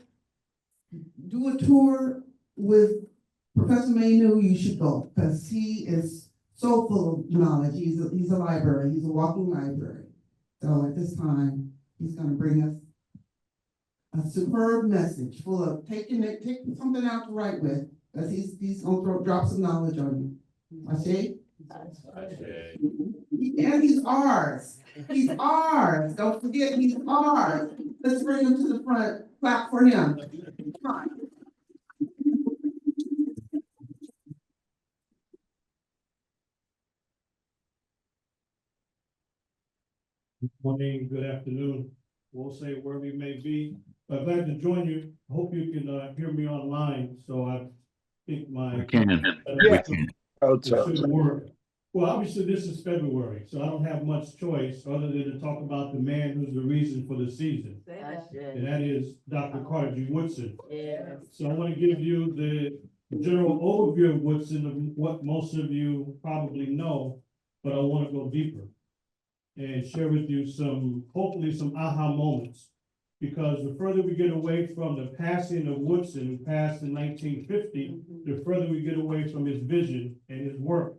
do a tour with Professor Manu, you should go, because he is so full of knowledge. He's a library. He's a walking library. So at this time, he's going to bring us a superb message full of take something out to write with, because he's going to drop some knowledge on you. I say? And he's ours. He's ours. Don't forget, he's ours. Let's bring him to the front. Clap for him. Come on. Good morning, good afternoon. We'll say wherever you may be. I'm glad to join you. I hope you can hear me online. So I think my We can. Yeah. We can. It should work. Well, obviously this is February, so I don't have much choice other than to talk about the man who's the reason for the season. And that is Dr. Carter G. Woodson. Yes. So I want to give you the general overview of Woodson, of what most of you probably know, but I want to go deeper and share with you hopefully some aha moments. Because the further we get away from the passing of Woodson, who passed in 1950, the further we get away from his vision and his work.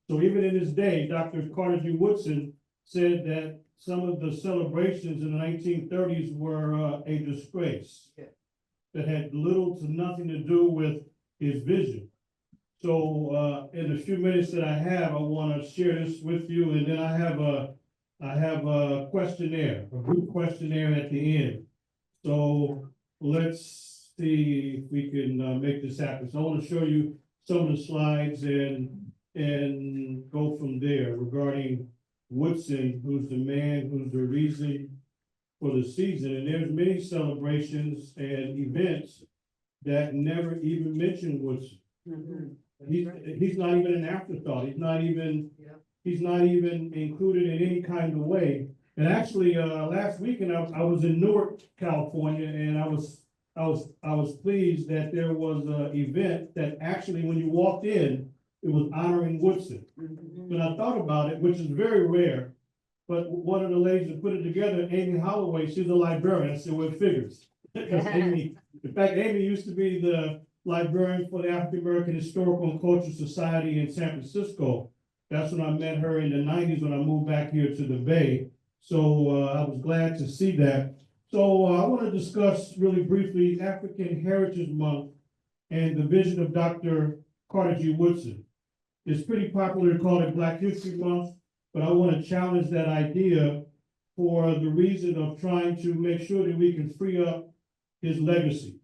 So even in his day, Dr. Carter G. Woodson said that some of the celebrations in the 1930s were a disgrace that had little to nothing to do with his vision. So in the few minutes that I have, I want to share this with you, and then I have a questionnaire, a group questionnaire at the end. So let's see if we can make this happen. So I want to show you some of the slides and go from there regarding Woodson, who's the man, who's the reason for the season. And there's many celebrations and events that never even mention Woodson. He's not even an afterthought. He's not even included in any kind of way. And actually, last weekend I was in Newark, California, and I was pleased that there was an event that actually, when you walked in, it was honoring Woodson. And I thought about it, which is very rare. But one of the ladies that put it together, Amy Holloway, she's a librarian. I said, well, it figures. Amy, in fact, Amy used to be the librarian for the African American Historical and Cultural Society in San Francisco. That's when I met her in the 90s when I moved back here to the Bay. So I was glad to see that. So I want to discuss really briefly African Heritage Month and the vision of Dr. Carter G. Woodson. It's pretty popular to call it Black History Month, but I want to challenge that idea for the reason of trying to make sure that we can free up his legacy.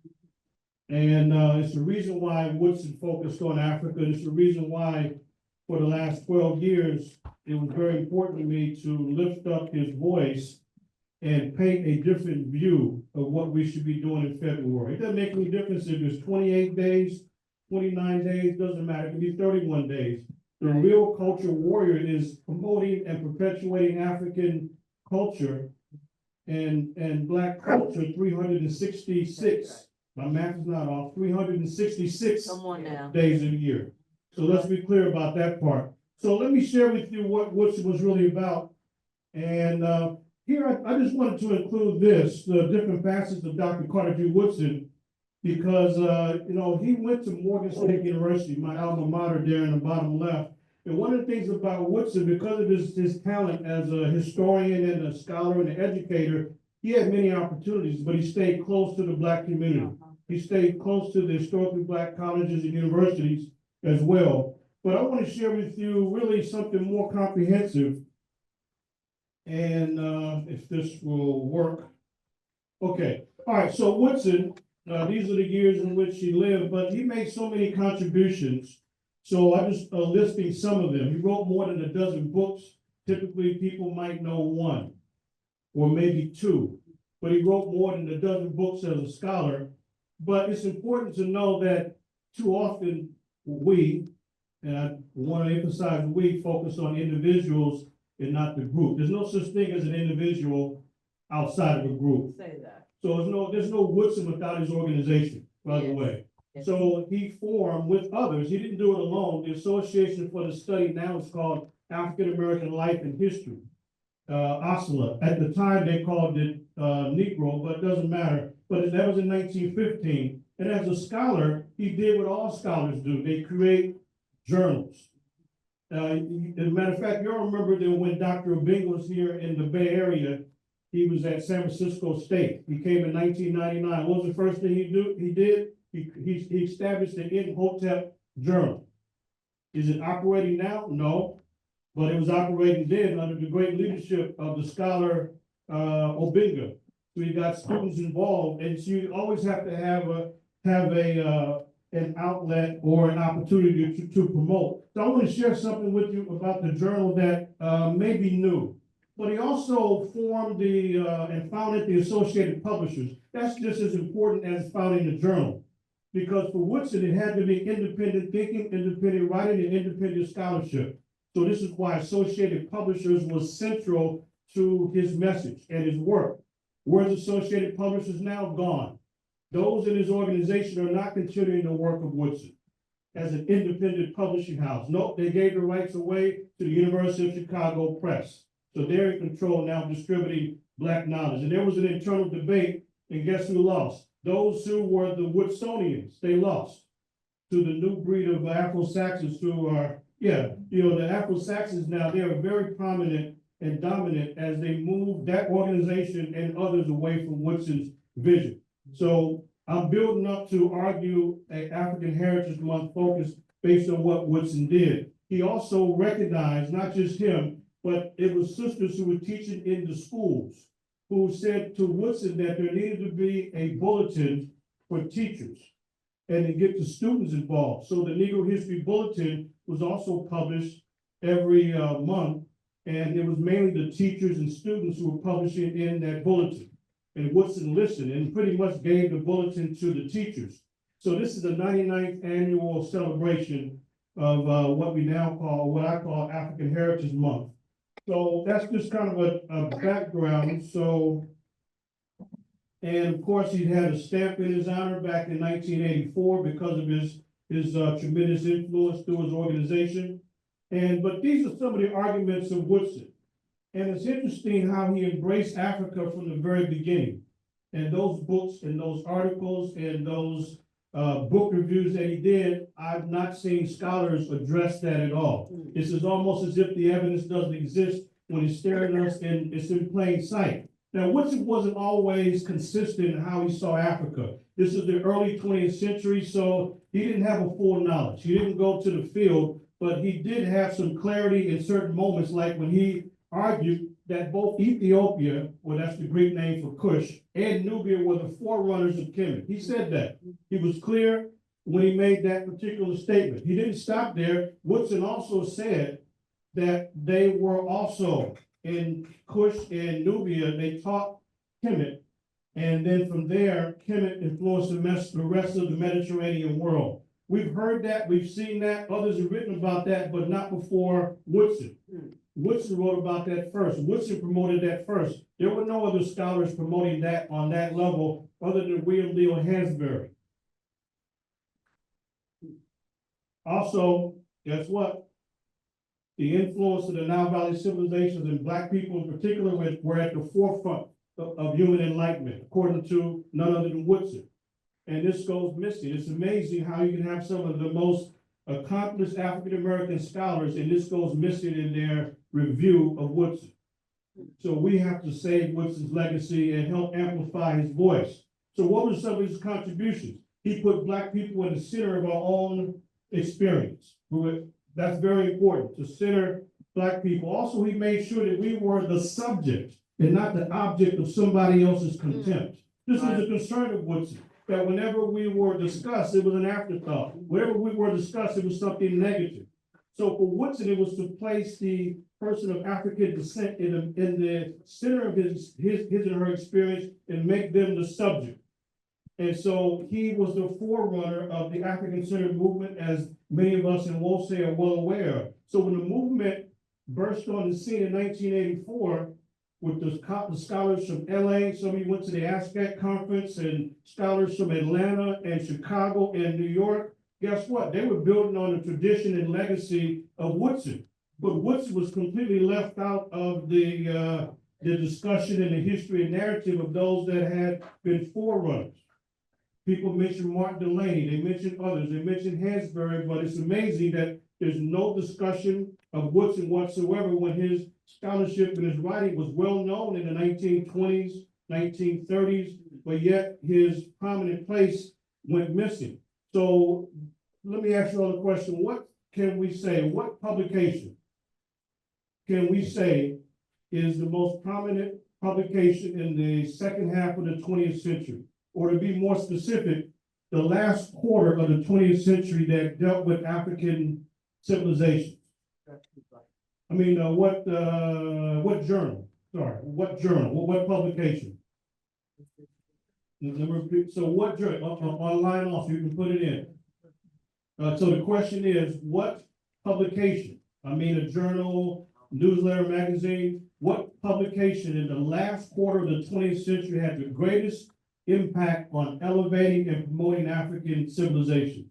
And it's the reason why Woodson focused on Africa. It's the reason why for the last 12 years, it was very important to me to lift up his voice and paint a different view of what we should be doing in February. It doesn't make any difference if it's 28 days, 29 days, doesn't matter. It can be 31 days. The real culture warrior is promoting and perpetuating African culture and Black culture 366. My math is not off, 366 days a year. So let's be clear about that part. So let me share with you what Woodson was really about. And here I just wanted to include this, the different facets of Dr. Carter G. Woodson, because he went to Morgan State University, my alma mater there in the bottom left. And one of the things about Woodson, because of his talent as a historian and a scholar and an educator, he had many opportunities, but he stayed close to the Black community. He stayed close to the historically Black colleges and universities as well. But I want to share with you really something more comprehensive. And if this will work. Okay, all right, so Woodson, these are the years in which he lived, but he made so many contributions. So I'm just listing some of them. He wrote more than a dozen books. Typically, people might know one or maybe two, but he wrote more than a dozen books as a scholar. But it's important to know that too often we, and I want to emphasize we, focus on individuals and not the group. There's no such thing as an individual outside of a group. Say that. So there's no Woodson without his organization, by the way. Yes. So he formed with others. He didn't do it alone. The Association for the Study now is called African American Life and History, ASLA. At the time, they called it Negro, but it doesn't matter. But that was in 1915. And as a scholar, he did what all scholars do. They create journals. As a matter of fact, you'll remember that when Dr. Obing was here in the Bay Area, he was at San Francisco State. He came in 1999. What was the first thing he did? He established the Imhotep Journal. Is it operating now? No, but it was operating then under the great leadership of the scholar Obinga. So you got students involved, and so you always have to have an outlet or an opportunity to promote. So I want to share something with you about the journal that may be new. But he also formed and founded the Associated Publishers. That's just as important as founding the journal. Because for Woodson, it had to be independent thinking, independent writing, and independent scholarship. So this is why Associated Publishers was central to his message and his work. Where's Associated Publishers now? Gone. Those in his organization are not considering the work of Woodson as an independent publishing house. Nope, they gave the rights away to the University of Chicago Press. So they're in control now, distributing Black knowledge. And there was an internal debate, and guess who lost? Those who were the Woodsonians, they lost to the new breed of Afro-Saxons who are, the Afro-Saxons now, they are very prominent and dominant as they move that organization and others away from Woodson's vision. So I'm building up to argue an African Heritage Month focus based on what Woodson did. He also recognized, not just him, but it was sisters who were teaching in the schools who said to Woodson that there needed to be a bulletin for teachers and to get the students involved. So the Negro History Bulletin was also published every month, and it was mainly the teachers and students who were publishing in that bulletin. And Woodson listened and pretty much gave the bulletin to the teachers. So this is the 99th annual celebration of what we now call, what I call African Heritage Month. So that's just kind of a background. So, and of course, he had a stamp in his honor back in 1984 because of his tremendous influence through his organization. But these are some of the arguments of Woodson. And it's interesting how he embraced Africa from the very beginning. And those books and those articles and those book reviews that he did, I've not seen scholars address that at all. This is almost as if the evidence doesn't exist when it's staring at us and it's in plain sight. Now, Woodson wasn't always consistent in how he saw Africa. This is the early 20th century, so he didn't have a full knowledge. He didn't go to the field, but he did have some clarity in certain moments, like when he argued that both Ethiopia, well, that's the Greek name for Kush, and Nubia were the forerunners of Kemet. He said that. He was clear when he made that particular statement. He didn't stop there. Woodson also said that they were also in Kush and Nubia, they taught Kemet. And then from there, Kemet influenced the rest of the Mediterranean world. We've heard that, we've seen that, others have written about that, but not before Woodson. Woodson wrote about that first. Woodson promoted that first. There were no other scholars promoting that on that level other than William Leo Hansberry. Also, guess what? The influence of the Nile Valley civilizations and Black people in particular were at the forefront of human enlightenment, according to none other than Woodson. And this goes missing. It's amazing how you can have some of the most accomplished African-American scholars, and this goes missing in their review of Woodson. So we have to save Woodson's legacy and help amplify his voice. So what were some of his contributions? He put Black people in the center of our own experience. That's very important, to center Black people. Also, he made sure that we were the subject and not the object of somebody else's contempt. This was a concern of Woodson, that whenever we were discussed, it was an afterthought. Whenever we were discussed, it was something negative. So for Woodson, it was to place the person of African descent in the center of his and her experience and make them the subject. And so he was the forerunner of the African-centered movement, as many of us in Wolsey are well aware. So when the movement burst on the scene in 1984, with the scholars from LA, some of you went to the ASCAC conference, and scholars from Atlanta and Chicago and New York, guess what? They were building on the tradition and legacy of Woodson. But Woodson was completely left out of the discussion and the history and narrative of those that had been forerunners. People mentioned Martin Delaney, they mentioned others, they mentioned Hansberry, but it's amazing that there's no discussion of Woodson whatsoever when his scholarship and his writing was well known in the 1920s, 1930s, but yet his prominent place went missing. So let me ask you all a question. What can we say, what publication can we say is the most prominent publication in the second half of the 20th century? Or to be more specific, the last quarter of the 20th century that dealt with African civilization? I mean, what journal? Sorry, what journal? What publication? So what journal? Online also, you can put it in. So the question is, what publication? I mean, a journal, newsletter, magazine. What publication in the last quarter of the 20th century had the greatest impact on elevating and promoting African civilizations?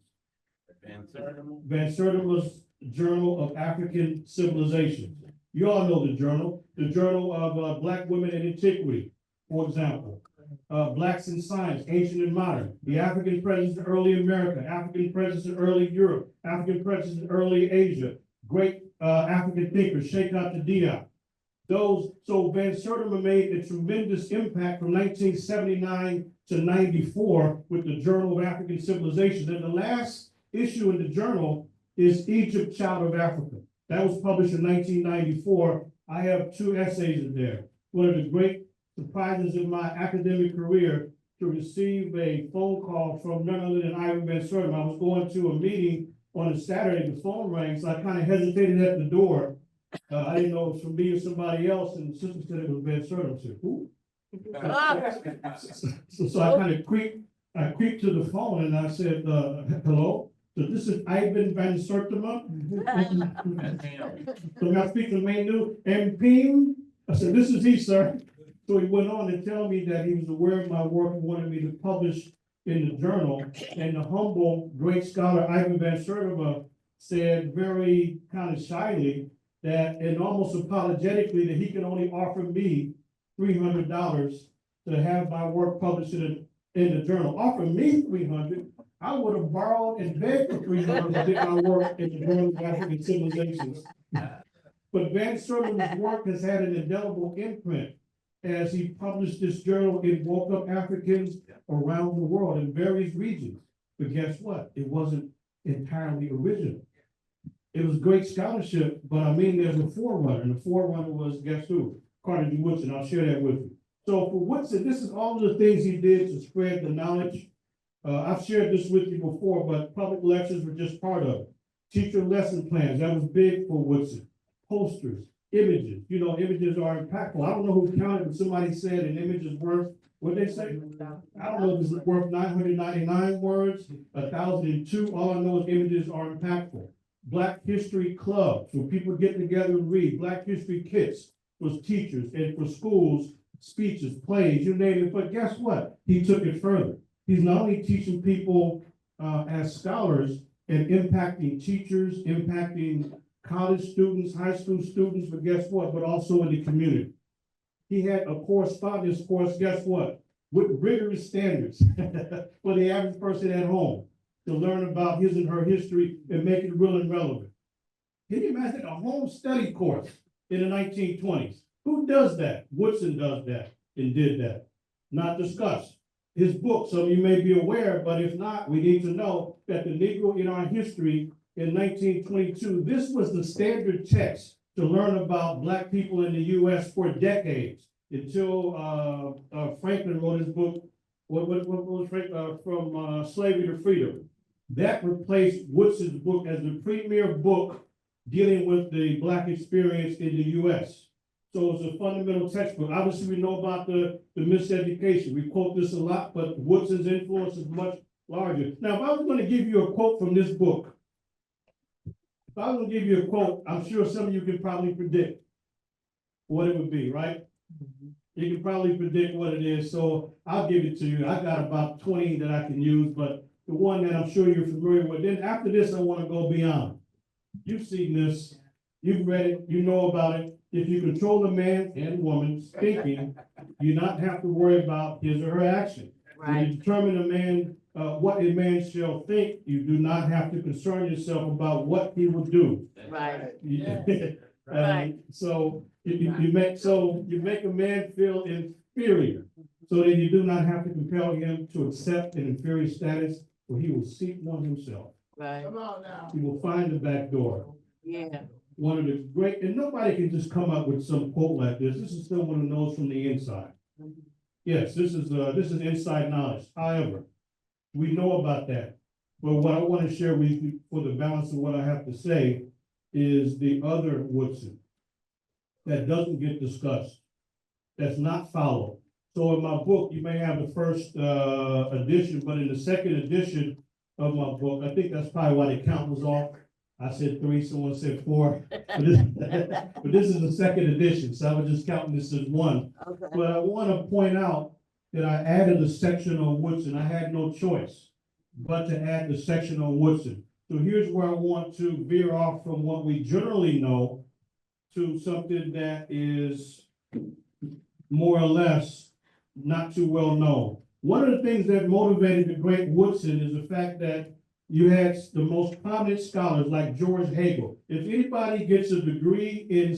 Van Sertima's Journal of African Civilization. You all know the journal of Black Women in Antiquity, for example. Blacks in Science, Ancient and Modern, the African Presence in Early America, African Presence in Early Europe, African Presence in Early Asia, great African thinkers, Sheikh Anta Diop. So Van Sertima made a tremendous impact from 1979 to 94 with the Journal of African Civilizations. And the last issue in the journal is Egypt, Child of Africa. That was published in 1994. I have 2 essays in there. One of the great surprises in my academic career to receive a phone call from none other than Ivan Van Sertima. I was going to a meeting on a Saturday, the phone rang, so I kind of hesitated at the door. I didn't know it was from me or somebody else, and the sister said it was Van Sertima. I said, who? So I kind of creeped to the phone and I said, hello? So this is Ivan Van Sertima. So I speak the main news, and ping. I said, this is he, sir. So he went on to tell me that he was aware of my work and wanted me to publish in the journal. And the humble, great scholar Ivan Van Sertima said very kind of shyly that, and almost apologetically, that he can only offer me $300 to have my work published in the journal. Offer me $300. I would have borrowed and begged for $300 to get my work in the Journal of African Civilizations. But Van Sertima's work has had an indelible imprint as he published this journal. It woke up Africans around the world in various regions. But guess what? It wasn't entirely original. It was great scholarship, but I mean, there's a forerunner, and the forerunner was, guess who? Carter G. Woodson. I'll share that with you. So for Woodson, this is all of the things he did to spread the knowledge. I've shared this with you before, but public lectures were just part of it. Teacher lesson plans, that was big for Woodson. Posters, images, images are impactful. I don't know who counted, but somebody said an image is worth, what did they say? I don't know if it's worth 999 words, 1,002. All I know is images are impactful. Black History Clubs, where people get together and read. Black History Kits for teachers and for schools, speeches, plays, you name it. But guess what? He took it further. He's not only teaching people as scholars and impacting teachers, impacting college students, high school students, but guess what? But also in the community. He had a correspondence course, guess what? With rigorous standards for the average person at home to learn about his and her history and make it real and relevant. Can you imagine a home study course in the 1920s? Who does that? Woodson does that and did that. Not discussed. His book, some of you may be aware, but if not, we need to know that the Negro in our history in 1922, this was the standard text to learn about Black people in the US for decades until Franklin wrote his book, what was from Slavery to Freedom. That replaced Woodson's book as the premier book dealing with the Black experience in the US. So it's a fundamental textbook. Obviously, we know about the miseducation. We quote this a lot, but Woodson's influence is much larger. Now, if I was going to give you a quote from this book, if I was going to give you a quote, I'm sure some of you can probably predict what it would be, right? You can probably predict what it is, so I'll give it to you. I got about 20 that I can use, but the one that I'm sure you're familiar with. Then after this, I want to go beyond. You've seen this, you've read it, you know about it. If you control a man and woman's thinking, you not have to worry about his or her action. Right. When you determine a man, what a man shall think, you do not have to concern yourself about what he will do. Right. Right. So you make a man feel inferior, so that you do not have to compel him to accept an inferior status, for he will seek one himself. Right. Come on now. He will find the back door. Yeah. One of the great, and nobody can just come up with some quote like this. This is someone who knows from the inside. Yes, this is inside knowledge. However, we know about that. But what I want to share with you for the balance of what I have to say is the other Woodson that doesn't get discussed, that's not followed. So in my book, you may have the first edition, but in the second edition of my book, I think that's probably why the count was off. I said 3, someone said 4, but this is the second edition, so I was just counting this as 1. Okay. But I want to point out that I added a section on Woodson. I had no choice but to add the section on Woodson. So here's where I want to veer off from what we generally know to something that is more or less not too well known. One of the things that motivated the great Woodson is the fact that you had the most prominent scholars like George Hegel. If anybody gets a degree in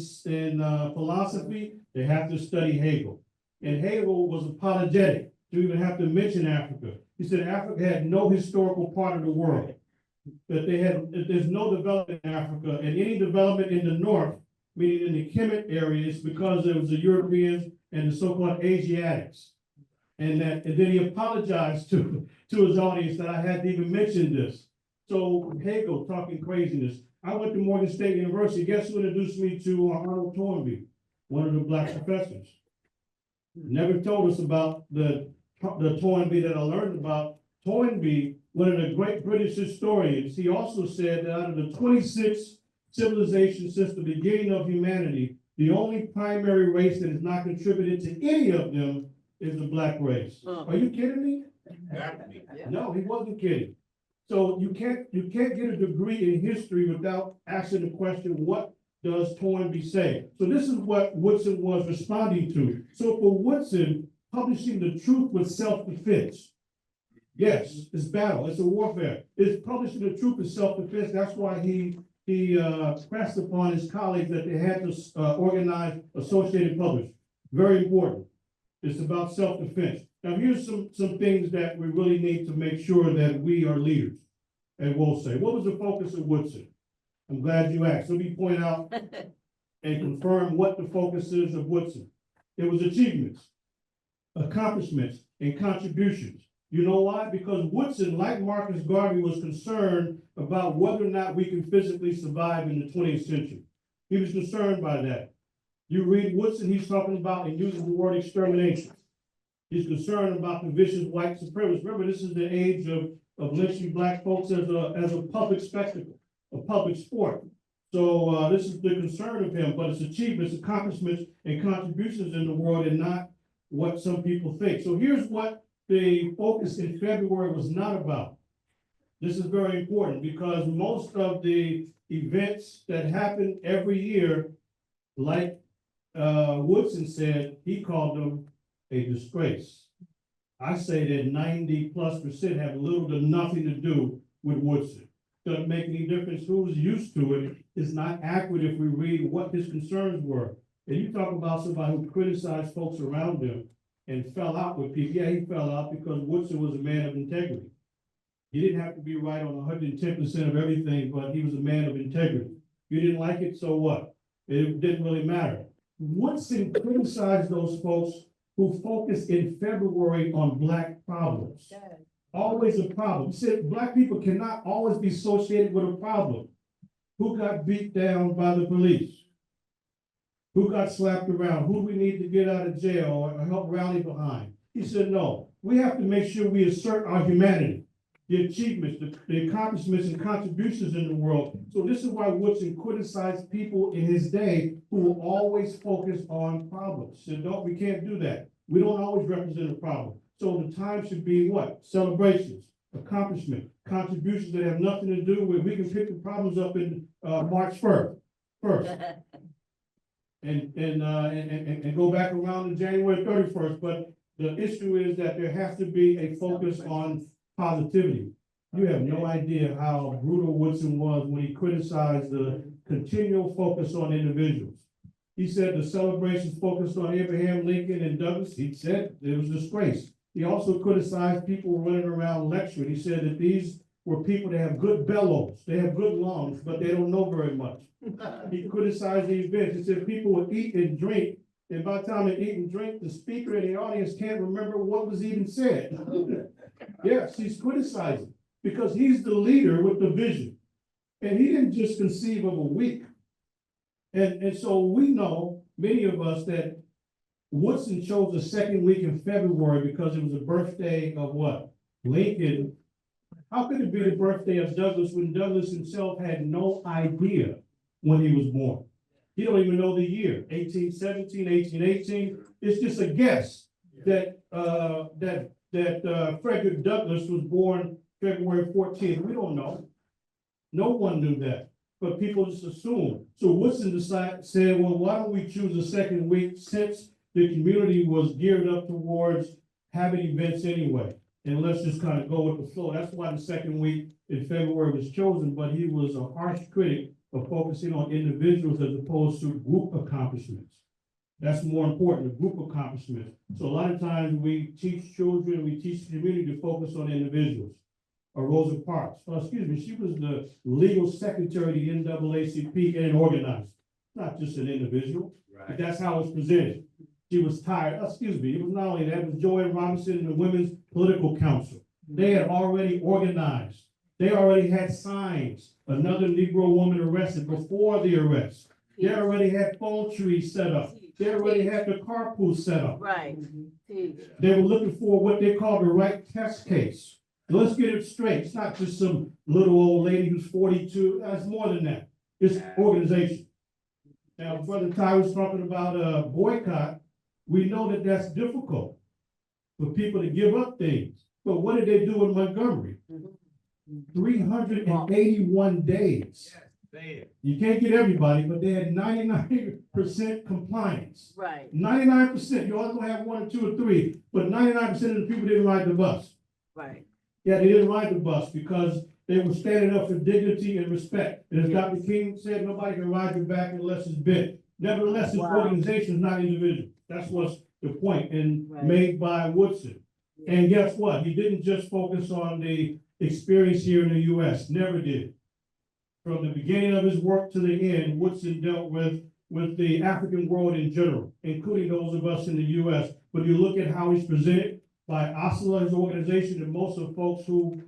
philosophy, they have to study Hegel. And Hegel was apologetic to even have to mention Africa. He said Africa had no historical part of the world, that there's no development in Africa, and any development in the north, meaning in the Kemet area, is because there was the Europeans and the so-called Asiatics. And then he apologized to his audience that I had to even mention this. So Hagel talking craziness. I went to Morgan State University. Guess who introduced me to Arnold Toynbee, one of the black professors? Never told us about the Toynbee that I learned about. Toynbee, one of the great British historians, he also said that out of the 26 civilizations since the beginning of humanity, the only primary race that has not contributed to any of them is the black race. Are you kidding me? No, he wasn't kidding. So you can't get a degree in history without asking the question, what does Toynbee say? So this is what Woodson was responding to. So for Woodson, publishing the truth was self-defense. Yes, it's battle, it's a warfare. It's publishing the truth is self-defense. That's why he pressed upon his colleagues that they had to organize Associated Publishers. Very important. It's about self-defense. Now, here's some things that we really need to make sure that we are leaders. And we'll say, what was the focus of Woodson? I'm glad you asked. Let me point out and confirm what the focus is of Woodson. It was achievements, accomplishments, and contributions. You know why? Because Woodson, like Marcus Garvey, was concerned about whether or not we can physically survive in the 20th century. He was concerned by that. You read Woodson, he's talking about and using the word extermination. He's concerned about the vicious white supremacists. Remember, this is the age of lynching black folks as a public spectacle, a public sport. So this is the concern of him, but it's achievements, accomplishments, and contributions in the world and not what some people think. So here's what the focus in February was not about. This is very important because most of the events that happen every year, like Woodson said, he called them a disgrace. I say that 90+% have little to nothing to do with Woodson. Doesn't make any difference who's used to it. It's not accurate if we read what his concerns were. And you talk about somebody who criticized folks around him and fell out with people. Yeah, he fell out because Woodson was a man of integrity. He didn't have to be right on 110% of everything, but he was a man of integrity. You didn't like it, so what? It didn't really matter. Woodson criticized those folks who focused in February on black problems. Always a problem. He said black people cannot always be associated with a problem. Who got beat down by the police? Who got slapped around? Who do we need to get out of jail or help rally behind? He said, no, we have to make sure we assert our humanity, the achievements, the accomplishments and contributions in the world. So this is why Woodson criticized people in his day who will always focus on problems. He said, no, we can't do that. We don't always represent a problem. So the time should be what? Celebrations, accomplishment, contributions that have nothing to do with, we can pick the problems up in March 1st. And go back around to January 31st. But the issue is that there has to be a focus on positivity. You have no idea how brutal Woodson was when he criticized the continual focus on individuals. He said the celebrations focused on Abraham Lincoln and Douglas. He said it was a disgrace. He also criticized people running around lecturing. He said that these were people that have good bellows, they have good lungs, but they don't know very much. He criticized the events. He said people would eat and drink, and by the time they eat and drink, the speaker and the audience can't remember what was even said. Yes, he's criticizing because he's the leader with the vision. And he didn't just conceive of a week. And so we know, many of us, that Woodson chose the second week in February because it was the birthday of what? Lincoln. How could it be the birthday of Douglas when Douglas himself had no idea when he was born? He don't even know the year, 1817, 1818. It's just a guess that Frederick Douglass was born February 14th. We don't know. No one knew that, but people just assumed. So Woodson said, well, why don't we choose the second week since the community was geared up towards having events anyway? And let's just kind of go with the flow. That's why the second week in February was chosen, but he was a harsh critic of focusing on individuals as opposed to group accomplishments. That's more important, the group accomplishments. So a lot of times we teach children, we teach the community to focus on individuals. Rosa Parks, she was the legal secretary of the NAACP and an organizer, not just an individual. Right. That's how it's presented. She was tired, excuse me, it was not only that, it was Joanne Robinson and the Women's Political Council. They had already organized. They already had signs, another Negro woman arrested before the arrest. They already had phone trees set up. They already had the carpool set up. Right. They were looking for what they call the right test case. And let's get it straight. It's not just some little old lady who's 42. It's more than that. It's organization. Now, Brother Ty was talking about a boycott. We know that that's difficult for people to give up things. But what did they do in Montgomery? 381 days. You can't get everybody, but they had 99% compliance. Right. 99%. You always gonna have 1 or 2 or 3, but 99% of the people didn't ride the bus. Right. Yeah, they didn't ride the bus because they were standing up for dignity and respect. And as Dr. King said, nobody can ride your back unless it's bent. Nevertheless, it's Wow. organizations, not individuals. That's what's the point, and Right. made by Woodson. And guess what? He didn't just focus on the experience here in the US, never did. From the beginning of his work to the end, Woodson dealt with the African world in general, including those of us in the US. But you look at how he's presented by Osceola, his organization, and most of the folks who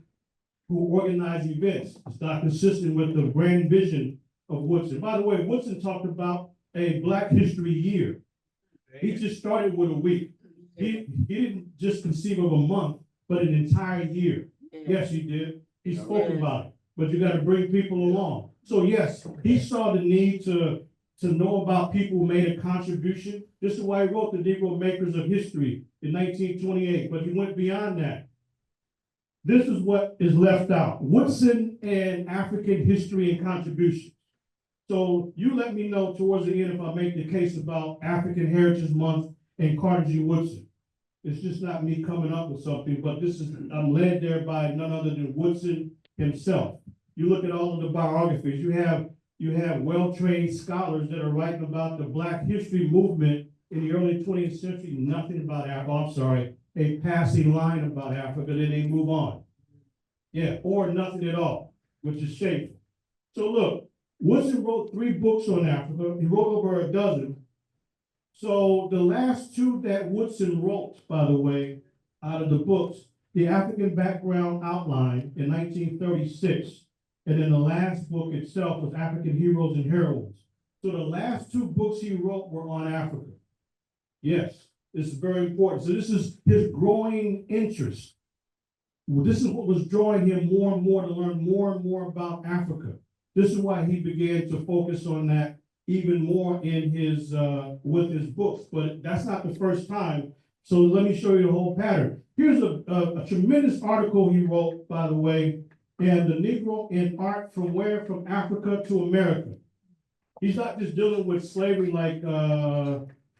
organize events. It's not consistent with the grand vision of Woodson. By the way, Woodson talked about a Black History Year. He just started with a week. He didn't just conceive of a month, but an entire year. Yes, he did. He spoke about it, but you gotta bring people along. So yes, he saw the need to know about people who made a contribution. This is why he wrote the Negro Makers of History in 1928, but he went beyond that. This is what is left out. Woodson and African history and contributions. So you let me know towards the end if I make the case about African Heritage Month and Carter G. Woodson. It's just not me coming up with something, but I'm led there by none other than Woodson himself. You look at all of the biographies, you have well-trained scholars that are writing about the Black history movement in the early 20th century, nothing about Africa. I'm sorry, a passing line about Africa, then they move on. Yeah, or nothing at all, which is shameful. So look, Woodson wrote 3 books on Africa. He wrote over a dozen. So the last 2 that Woodson wrote, by the way, out of the books, the African Background Outline in 1936, and then the last book itself was African Heroes and Heroines. So the last 2 books he wrote were on Africa. Yes, this is very important. So this is his growing interest. This is what was drawing him more and more to learn more and more about Africa. This is why he began to focus on that even more in his with his books. But that's not the first time. So let me show you the whole pattern. Here's a tremendous article he wrote, by the way, and the Negro in art from where? From Africa to America. He's not just dealing with slavery like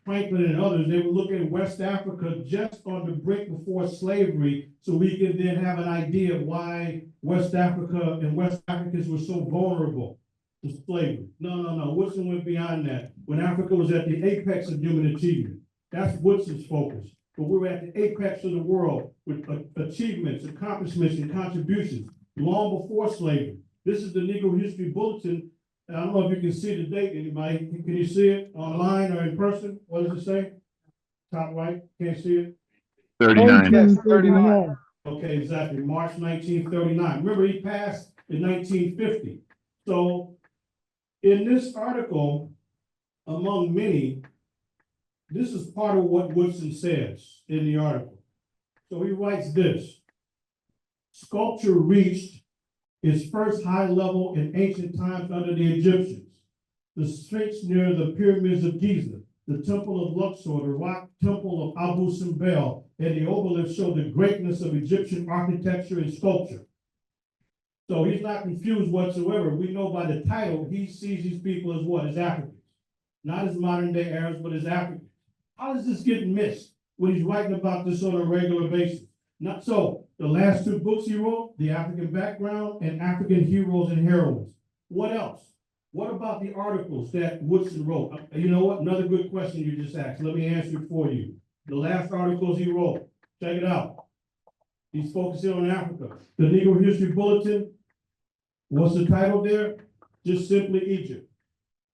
Franklin and others. They were looking at West Africa just on the brink before slavery, so we can then have an idea of why West Africa and West Africans were so vulnerable to slavery. No. Woodson went beyond that. When Africa was at the apex of human achievement, that's Woodson's focus. But we were at the apex of the world with achievements, accomplishments, and contributions long before slavery. This is the Negro History Bulletin. I don't know if you can see the date, anybody. Can you see it online or in person? What does it say? Top right, can't see it? 39. 1939. Okay, exactly, March 1939. Remember, he passed in 1950. So in this article, among many, this is part of what Woodson says in the article. So he writes this: sculpture reached its first high level in ancient times under the Egyptians. The Sphinx near the pyramids of Giza, the temple of Luxor, the rock temple of Abu Simbel, and the obelisk show the greatness of Egyptian architecture and sculpture. So he's not confused whatsoever. We know by the title, he sees these people as what? As Africans. Not as modern day Arabs, but as Africans. How does this get missed when he's writing about this on a regular basis? Not so. The last 2 books he wrote, The African Background and African Heroes and Heroines. What else? What about the articles that Woodson wrote? You know what? Another good question you just asked. Let me answer it for you. The last articles he wrote, check it out. He's focusing on Africa. The Negro History Bulletin, what's the title there? Just simply Egypt.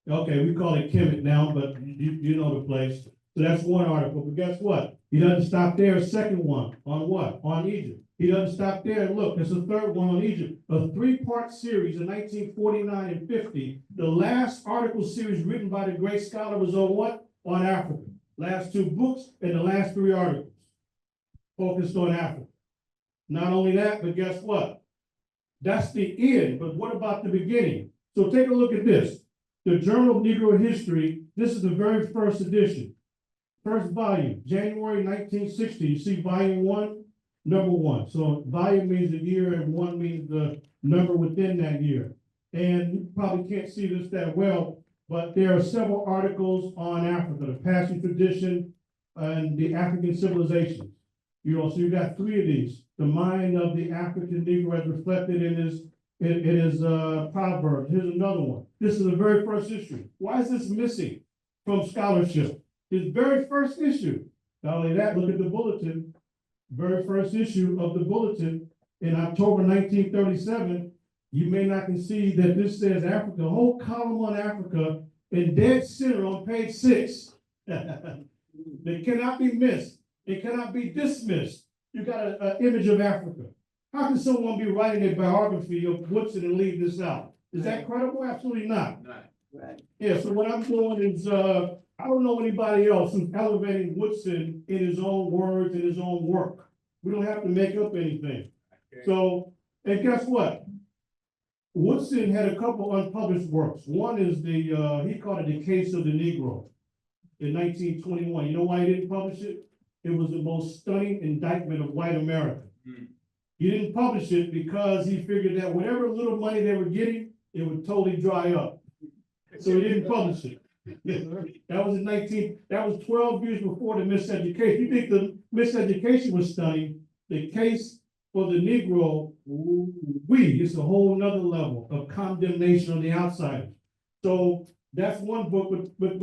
Okay, we call it Kemet now, but you know the place. So that's one article, but guess what? He doesn't stop there. A second one on what? On Egypt. He doesn't stop there. And look, there's a third one on Egypt, a three-part series in 1949 and 50. The last article series written by the great scholar was on what? On Africa. Last two books and the last three articles focused on Africa. Not only that, but guess what? That's the end, but what about the beginning? So take a look at this. The Journal of Negro History, this is the very first edition. First volume, January 1960. You see volume 1, number 1. So volume means a year and 1 means the number within that year. And you probably can't see this that well, but there are several articles on Africa, the passage tradition and the African civilizations. You know, so you got 3 of these. The mind of the African Negro as reflected in his proverbs. Here's another one. This is the very first issue. Why is this missing from scholarship? His very first issue. Not only that, look at the bulletin. Very first issue of the bulletin in October 1937. You may not concede that this says Africa, a whole column on Africa in dead center on page 6. They cannot be missed. It cannot be dismissed. You got an image of Africa. How can someone be writing a biography of Woodson and leave this out? Is that credible? Absolutely not. Right. Yeah, so what I'm doing is, I don't know anybody else who's elevating Woodson in his own words, in his own work. We don't have to make up anything. So, and guess what? Woodson had a couple unpublished works. One is he called it The Case of the Negro in 1921. You know why he didn't publish it? It was the most stunning indictment of white America. He didn't publish it because he figured that whatever little money they were getting, it would totally dry up. So he didn't publish it. That was 12 years before the miseducation. You think the miseducation was stunning? The case for the Negro, it's a whole nother level of condemnation on the outside. So that's one book, but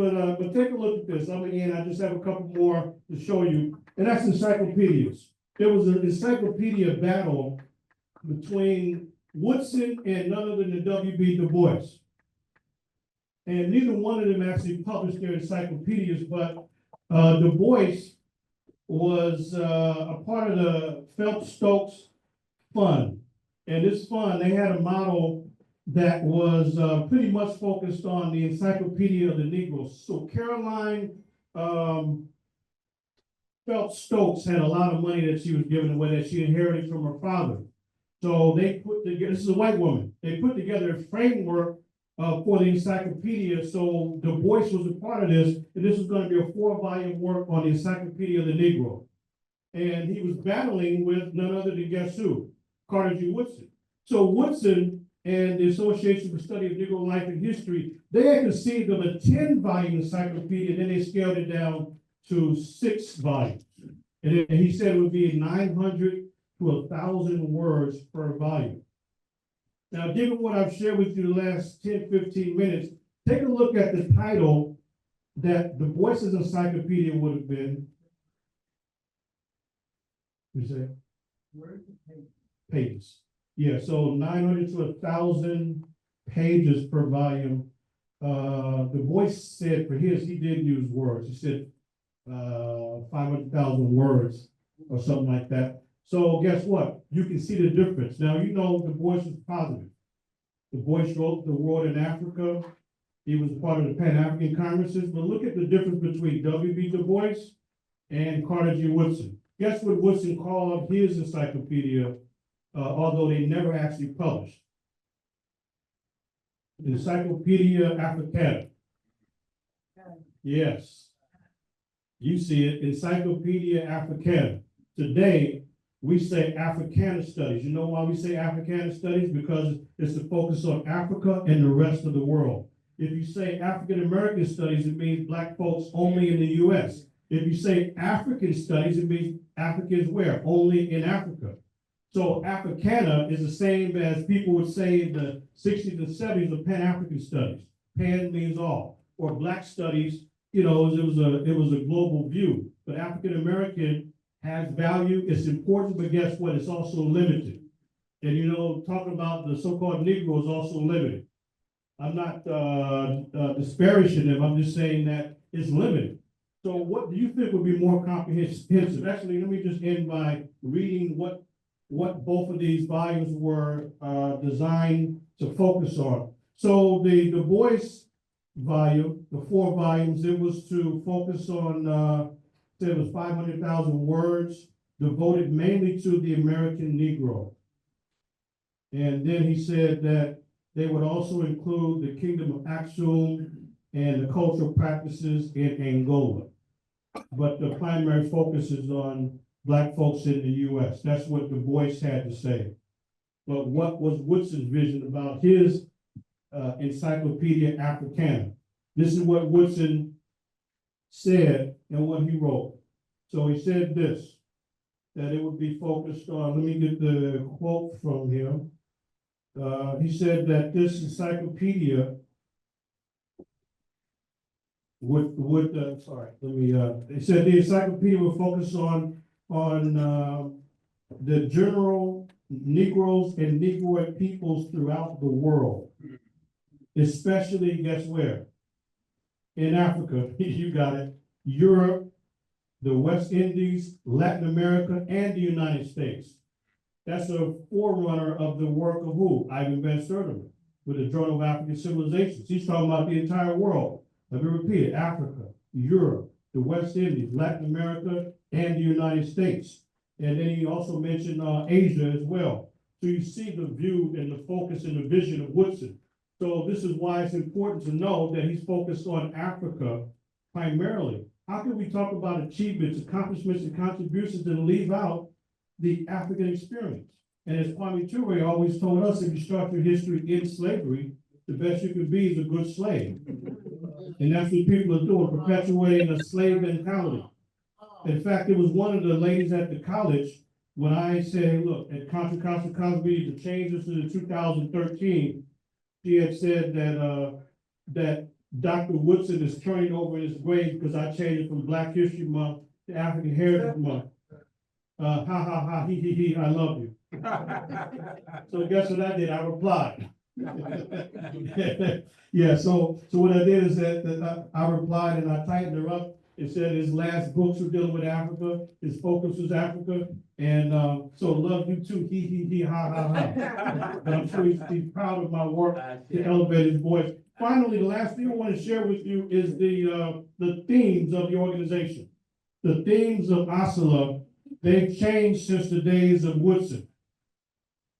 take a look at this. I just have a couple more to show you, and that's encyclopedias. There was an encyclopedia battle between Woodson and none other than W.B. Du Bois. And neither one of them actually published their encyclopedias, but Du Bois was a part of the Phelps-Stokes Fund. And this fund, they had a model that was pretty much focused on the Encyclopedia of the Negroes. So Caroline Phelps-Stokes had a lot of money that she was giving away that she inherited from her father. So they put together, this is a white woman, they put together a framework for the encyclopedia. So Du Bois was a part of this, and this was going to be a 4-volume work on the Encyclopedia of the Negro. And he was battling with none other than guess who? Carter G. Woodson. So Woodson and the Association for the Study of Negro Life and History, they had conceived of a 10-volume encyclopedia, and then they scaled it down to 6 volumes. And then he said it would be 900 to 1,000 words per volume. Now, given what I've shared with you the last 10, 15 minutes, take a look at the title that Du Bois's encyclopedia would have been. You say? Pages. Yeah, so 900 to 1,000 pages per volume. Du Bois said for his, he did use words. He said 500,000 words or something like that. So guess what? You can see the difference. Now, you know Du Bois was positive. Du Bois wrote The World in Africa. He was part of the Pan-African Congresses. But look at the difference between W.B. Du Bois and Carter G. Woodson. Guess what Woodson called his encyclopedia, although they never actually published? Encyclopedia Africana. Yes. You see it, Encyclopedia Africana. Today, we say Africana studies. You know why we say Africana studies? Because it's the focus on Africa and the rest of the world. If you say African American studies, it means Black folks only in the US. If you say African studies, it means Africans where? Only in Africa. So Africana is the same as people would say in the 60s and 70s of Pan-African studies. Pan means all. Or Black studies, you know, it was a global view. But African American has value, it's important, but guess what? It's also limited. And you know, talking about the so-called Negro is also limited. I'm not disparaging them, I'm just saying that it's limited. So what do you think would be more comprehensive? Actually, let me just end by reading what both of these volumes were designed to focus on. So the Du Bois volume, the 4 volumes, it was to focus on, it was 500,000 words devoted mainly to the American Negro. And then he said that they would also include the Kingdom of Aksum and the cultural practices in Angola. But the primary focus is on Black folks in the US. That's what Du Bois had to say. But what was Woodson's vision about his Encyclopedia Africana? This is what Woodson said and what he wrote. So he said this, that it would be focused on, let me get the quote from him. He said that this encyclopedia he said the encyclopedia would focus on the general Negroes and Negroid peoples throughout the world, especially, guess where? In Africa, you got it, Europe, the West Indies, Latin America, and the United States. That's a forerunner of the work of who? Ivan Van Sertima, with the Journal of African Civilizations. He's talking about the entire world. Let me repeat it, Africa, Europe, the West Indies, Latin America, and the United States. And then he also mentioned Asia as well. So you see the view and the focus and the vision of Woodson. So this is why it's important to know that he's focused on Africa primarily. How can we talk about achievements, accomplishments, and contributions and leave out the African experience? And as Kwame Ture always told us, if you start your history in slavery, the best you can be is a good slave. And that's what people are doing, perpetuating a slave mentality. In fact, it was one of the ladies at the college, when I said, hey, look, at Contra Costa College, we need to change this to 2013, she had said that Dr. Woodson is turning over in his grave because I changed it from Black History Month to African Heritage Month. Ha ha ha, he, I love you. So guess what I did? I replied. Yeah, so what I did is that I replied and I tightened her up. It said his last books were dealing with Africa, his focus was Africa, and so love you too, he, ha ha ha. But I'm sure he's proud of my work to elevate his voice. Finally, the last thing I want to share with you is the themes of the organization. The themes of ASALA, they've changed since the days of Woodson.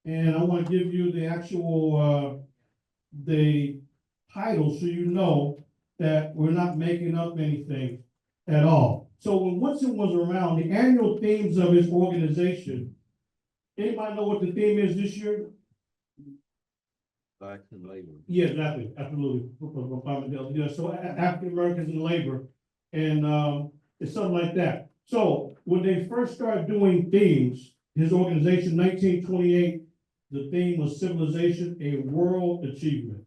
And I want to give you the actual, the title so you know that we're not making up anything at all. So when Woodson was around, the annual themes of his organization, anybody know what the theme is this year? Black and labor. Yeah, exactly, absolutely. Yeah, so African Americans in labor, and it's something like that. So when they first started doing themes, his organization, 1928, the theme was civilization, a world achievement.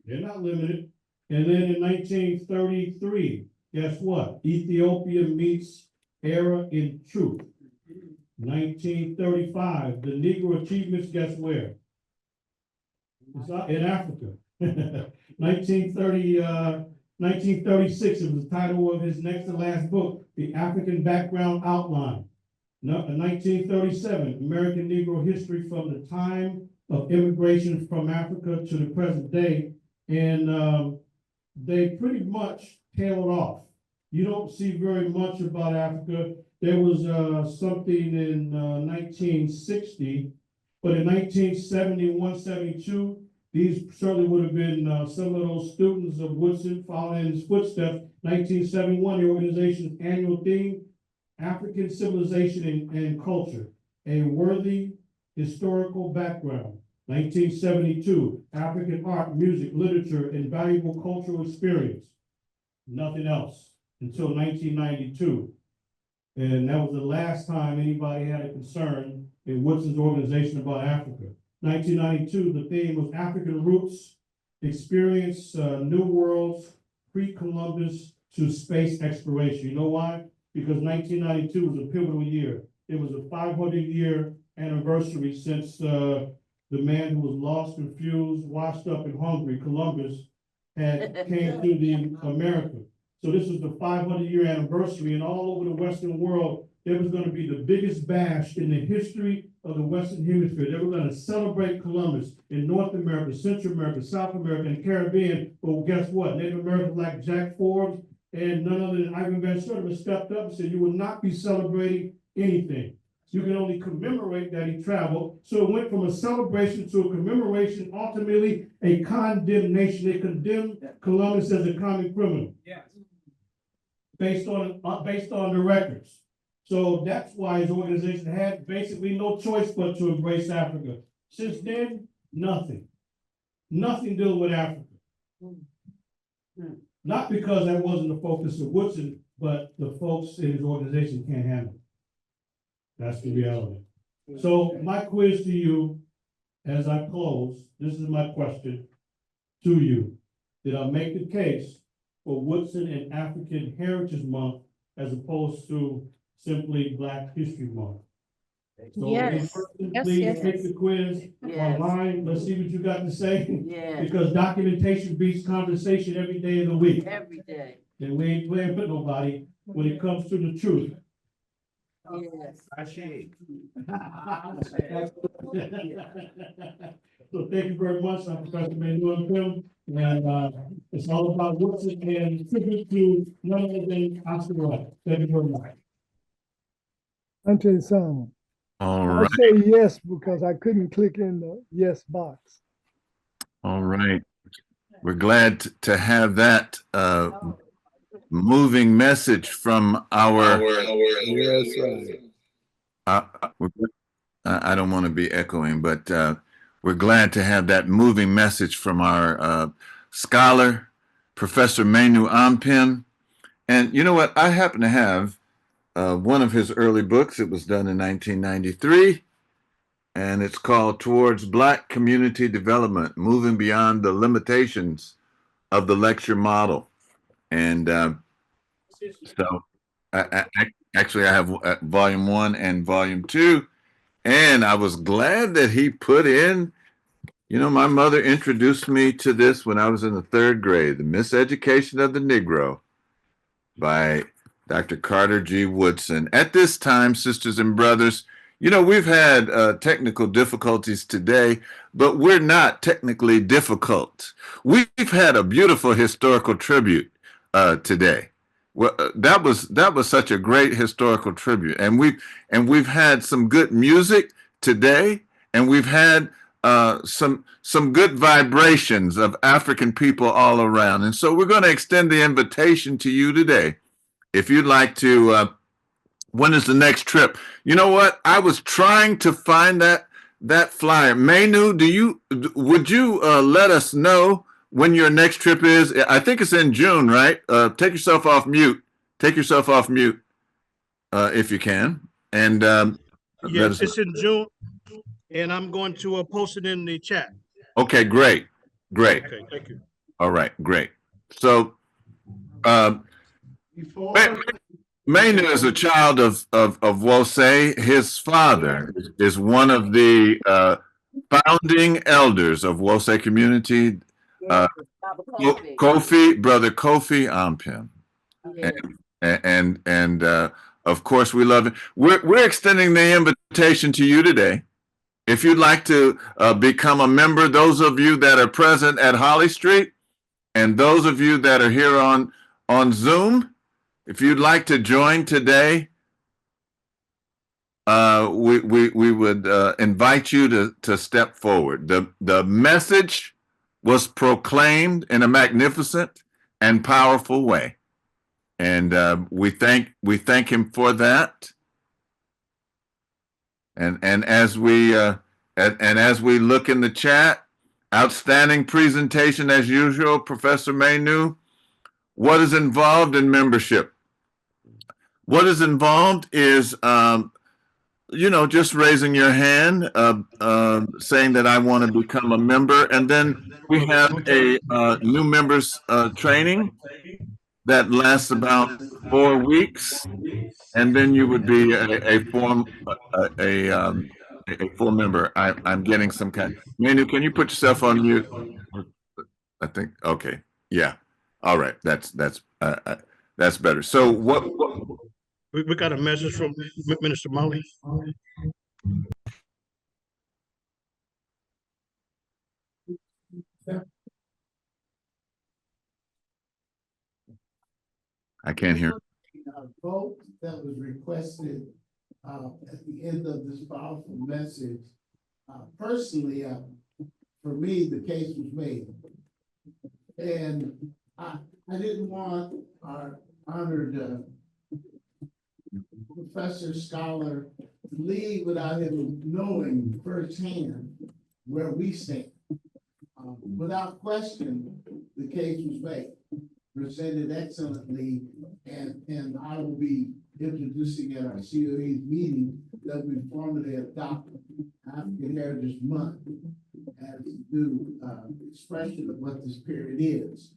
They're not limited. And then in 1933, guess what? Ethiopia meets era in truth. 1935, the Negro achievements, guess where? It's not in Africa. 1936, it was the title of his next to last book, The African Background Outline. 1937, American Negro History from the time of immigration from Africa to the present day. And they pretty much tailed off. You don't see very much about Africa. There was something in 1960, but in 1971, 72, these certainly would have been some of those students of Woodson following in his footsteps. 1971, the organization's annual theme, African Civilization and Culture, a worthy historical background. 1972, African art, music, literature, and valuable cultural experience. Nothing else until 1992. And that was the last time anybody had a concern in Woodson's organization about Africa. 1992, the theme was African Roots, Experience New Worlds, Pre-Columbus to Space Exploration. You know why? Because 1992 was a pivotal year. It was a 500-year anniversary since the man who was lost, confused, washed up and hungry, Columbus, had came to the America. So this was the 500-year anniversary, and all over the Western world, there was going to be the biggest bash in the history of the Western Hemisphere. They were going to celebrate Columbus in North America, Central America, South America, and Caribbean. But guess what? Native Americans like Jack Forbes and none other than Ivan Van Sertima stepped up and said, you will not be celebrating anything. You can only commemorate that he traveled. So it went from a celebration to a commemoration, ultimately a condemnation. They condemned Columbus as a common criminal. Yes. Based on the records. So that's why his organization had basically no choice but to embrace Africa. Since then, nothing. Nothing dealing with Africa. Not because that wasn't the focus of Woodson, but the folks in his organization can't handle it. That's the reality. So my quiz to you, as I close, this is my question to you. Did I make the case for Woodson and African Heritage Month as opposed to simply Black History Month? So Yes. Yes, please yes. take the quiz Yes. online. Let's see what you got to say. Yes, Because documentation beats conversation every day of the week. every day. And we ain't playing with nobody when it comes to the truth. Yes. I shade. So thank you very much. I'm Professor Manuel Kim, and it's all about Woodson and tribute to none other than Oscar Wilde. Thank you very much. Ante Simon. All I right. say yes because I couldn't click in the yes box. All right. We're glad to have that moving message from our. Yes, right. I don't want to be echoing, but we're glad to have that moving message from our scholar, Professor Manu Ampin. And you know what? I happen to have one of his early books. It was done in 1993, and it's called Towards Black Community Development, Moving Beyond the Limitations of the Lecture Model. And so actually I have volume 1 and volume 2. And I was glad that he put in, you know, my mother introduced me to this when I was in the 3rd grade, The Miseducation of the Negro by Dr. Carter G. Woodson. At this time, sisters and brothers, you know, we've had technical difficulties today, but we're not technically difficult. We've had a beautiful historical tribute today. Well, that was such a great historical tribute, and we've had some good music today, and we've had some good vibrations of African people all around. And so we're going to extend the invitation to you today. If you'd like to, when is the next trip? You know what? I was trying to find that flyer. Manu, would you let us know when your next trip is? I think it's in June, right? Take yourself off mute. Take yourself off mute if you can. And Yes, it's in June, and I'm going to post it in the chat. Okay, great. Okay, thank you. All right, great. So, Manu is a child of Wose. His father is one of the founding elders of Wose community, brother Kofi Ampin. And of course we love it. We're extending the invitation to you today. If you'd like to become a member, those of you that are present at Holly Street and those of you that are here on Zoom, if you'd like to join today, we would invite you to step forward. The message was proclaimed in a magnificent and powerful way, and we thank him for that. And as we look in the chat, outstanding presentation as usual, Professor Manu. What is involved in membership? What is involved is, just raising your hand, saying that I want to become a member, and then we have a new members training that lasts about 4 weeks, and then you would be a full member. I'm getting some kind. Manu, can you put yourself on mute? I think okay, yeah. All right, that's That's better. So what We got a message from Minister Molly. I can't hear. Vote that was requested at the end of this powerful message. Personally, for me, the case was made. And I didn't want our honored professor, scholar to leave without him knowing firsthand where we stand. Without question, the case was made, presented excellently, and I will be introducing at our COE's meeting that we formally adopted African Heritage Month as a new expression of what this period is.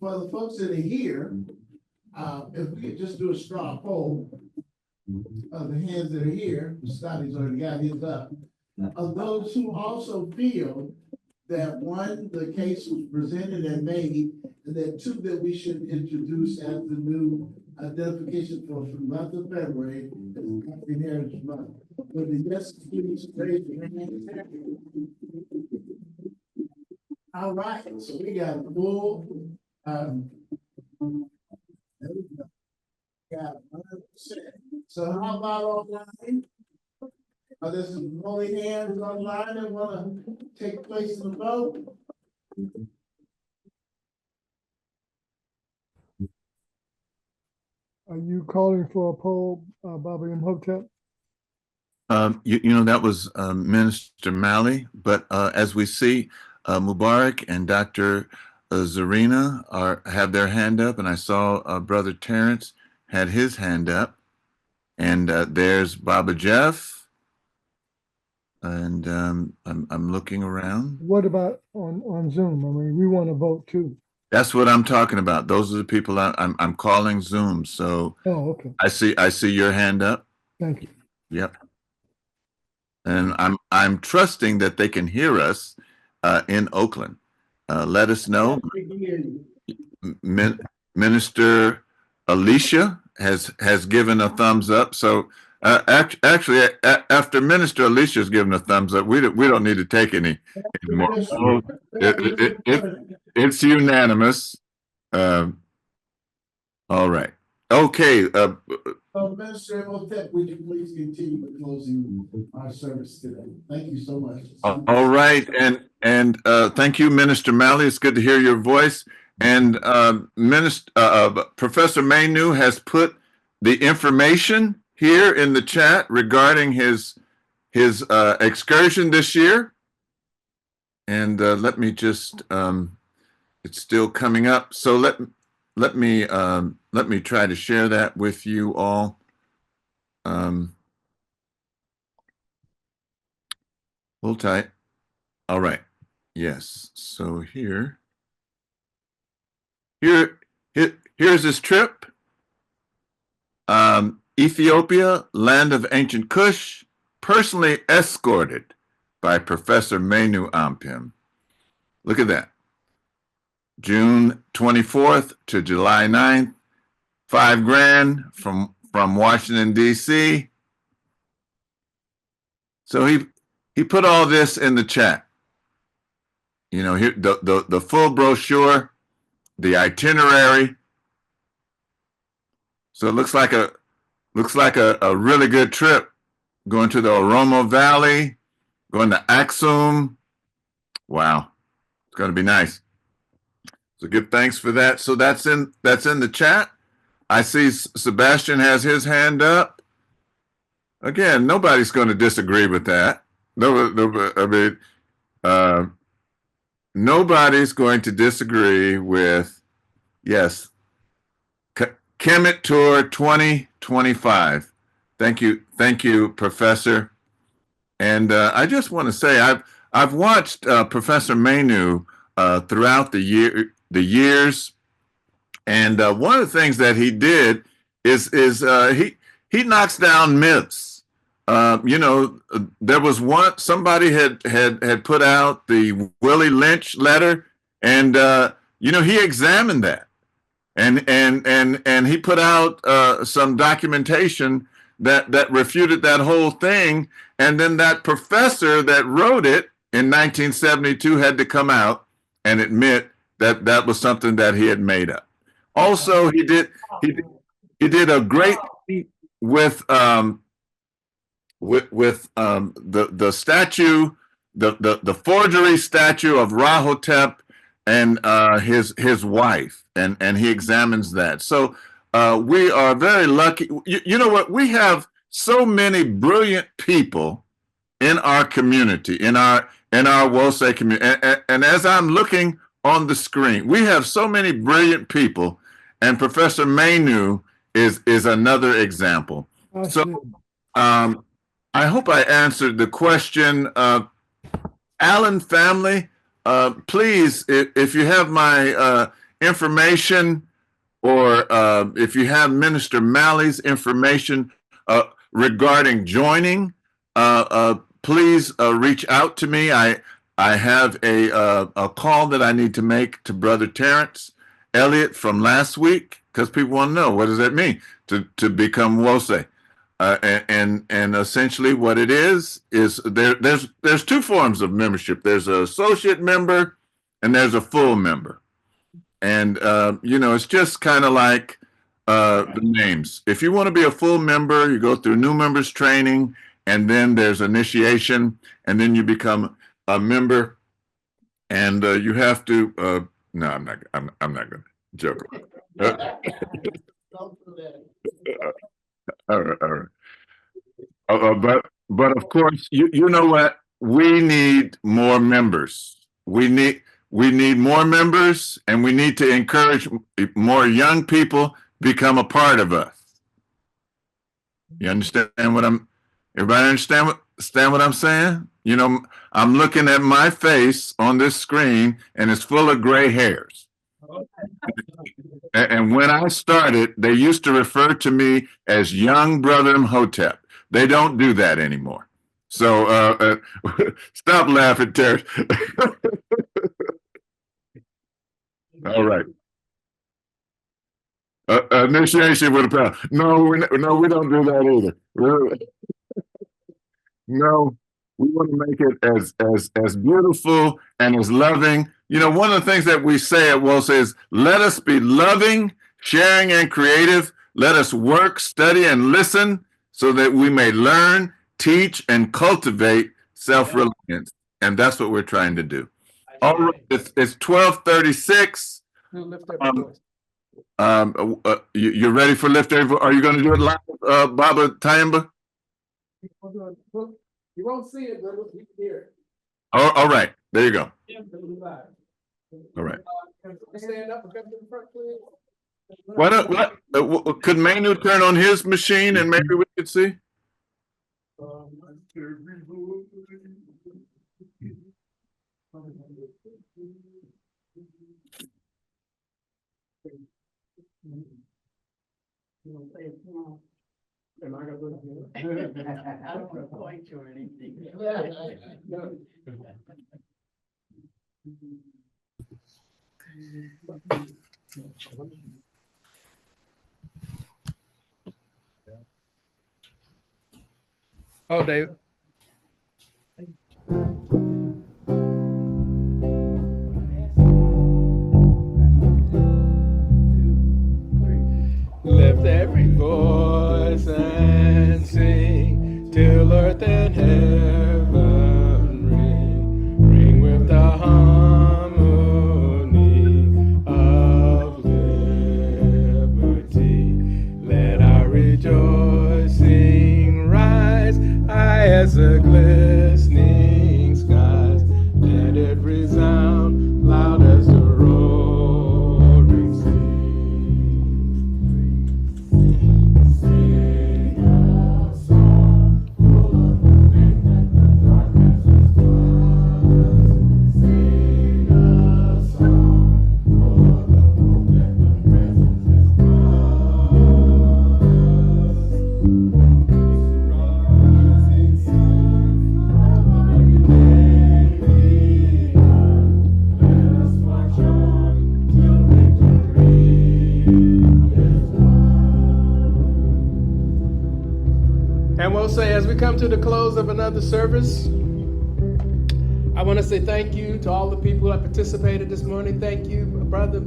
For the folks that are here, if we could just do a straw poll of the hands that are here, Scotty's already got his up, of those who also feel that one, the case was presented and made, and that two, that we should introduce as the new identification for the month of February, as African Heritage Month. For the yes, please raise your hand. All right, so we got a full, there we go. Got 100%. So how about online? There's some holy hands online that want to take place in the vote. Are you calling for a poll, Bobby Imhotep? You know, that was Minister Malley, but as we see, Mubarak and Dr. Zarina have their hand up, and I saw Brother Terrence had his hand up, and there's Baba Jeff, and I'm looking around. What about on Zoom? I mean, we want to vote too. That's what I'm talking about. Those are the people I'm calling Zoom. So Oh, okay. I see your hand up. Thank you. Yep. And I'm trusting that they can hear us in Oakland. Let us know. Minister Alicia has given a thumbs up. So actually, after Minister Alicia has given a thumbs up, we don't need to take any anymore. It's unanimous. All right. Okay. Minister Imhotep, would you please continue with closing our service today? Thank you so much. All right, and thank you, Minister Malley. It's good to hear your voice. And Professor Maynew has put the information here in the chat regarding his excursion this year. And let me just it's still coming up. So let me try to share that with you all. Hold tight. All right. Yes. So here's his trip. Ethiopia, land of ancient Kush, personally escorted by Professor Maynew Ampim. Look at that. June 24th to July 9th, $5,000 from Washington, D.C. So he put all this in the chat. You know, here the full brochure, the itinerary. So it looks like a really good trip. Going to the Oromo Valley, going to Aksum. Wow, it's going to be nice. So give thanks for that. So that's in the chat. I see Sebastian has his hand up. Again, nobody's going to disagree with that. No, I mean, nobody's going to disagree with, yes, Kemet Tour 2025. Thank you, Professor. And I just want to say I've watched Professor Maynew throughout the years, and one of the things that he did is he knocks down myths. You know, there was somebody had put out the Willie Lynch letter, and you know, he examined that. And he put out some documentation that refuted that whole thing. And then that professor that wrote it in 1972 had to come out and admit that that was something that he had made up. Also, he did a great thing with the statue, the forgery statue of Rahotep and his wife, and he examines that. So we are very lucky. You know what? We have so many brilliant people in our community, in our Wose community, and as I'm looking on the screen, we have so many brilliant people, and Professor Mainu is another example. So I hope I answered the question. Allen family, please, if you have my information, or if you have Minister Malley's information regarding joining, please reach out to me. I have a call that I need to make to Brother Terrence Elliott from last week, because people want to know, what does that mean to become Wose? And essentially what it is there's two forms of membership. There's an associate member and there's a full member. And, it's just kind of like the names. If you want to be a full member, you go through new members training, and then there's initiation, and then you become a member, and you have to, no, I'm not going to joke. All right. But of course, you know what? We need more members. We need more members, and we need to encourage more young people become a part of us. You understand everybody understand what I'm saying? I'm looking at my face on this screen, and it's full of gray hairs. And when I started, they used to refer to me as young brother Imhotep. They don't do that anymore. So stop laughing, Terry. All right. Initiation with a pound. No, we don't do that either. No, we want to make it as beautiful and as loving. One of the things that we say at Wose is, let us be loving, sharing, and creative. Let us work, study, and listen, so that we may learn, teach, and cultivate self-reliance. And that's what we're trying to do. All right, it's 12:36. You're ready for Lift Every Voice? Are you going to do it live, Baba Tayamba? You won't see it, but you can hear it. All right, there you go. All right. Stand up and come to the front, please. Could Manu turn on his machine and maybe we could see? Am I gonna look good? I don't want to point you or anything. Oh, David. Lift every voice and sing till earth and heaven ring with the harmony of liberty. Let our rejoicing rise high as want to say, as we come to the close of another service, I want to say thank you to all the people that participated this morning. Thank you, Brother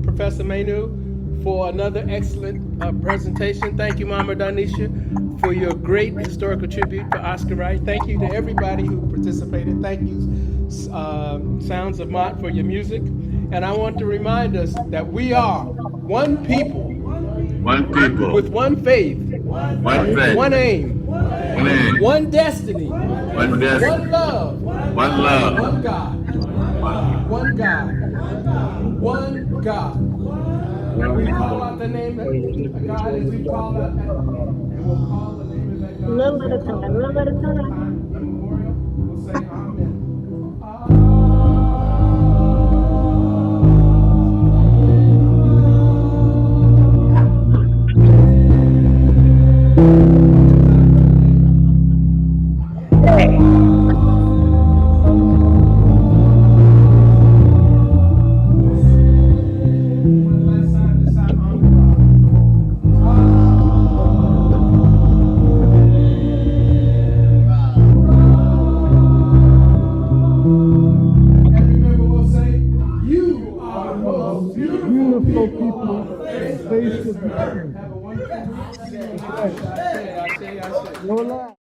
Professor Manu, for another excellent presentation. Thank you, Mama Donisha, for your great historical tribute for Oscar Wright. Thank you to everybody who participated. Thank you, Sounds of Maat, for your music. And I want to remind us that we are one people, One people, with one faith, one faith, one aim, one aim, one destiny, one destiny, one love, one love, one God, one God, one God. And we call out the name of God as we call out that name. And we'll call the name of that God. Little at a time, little at a time. Time immemorial. We'll say amen. Beautiful people, face of the earth. Have a wonderful week. That's right. I say. No lie.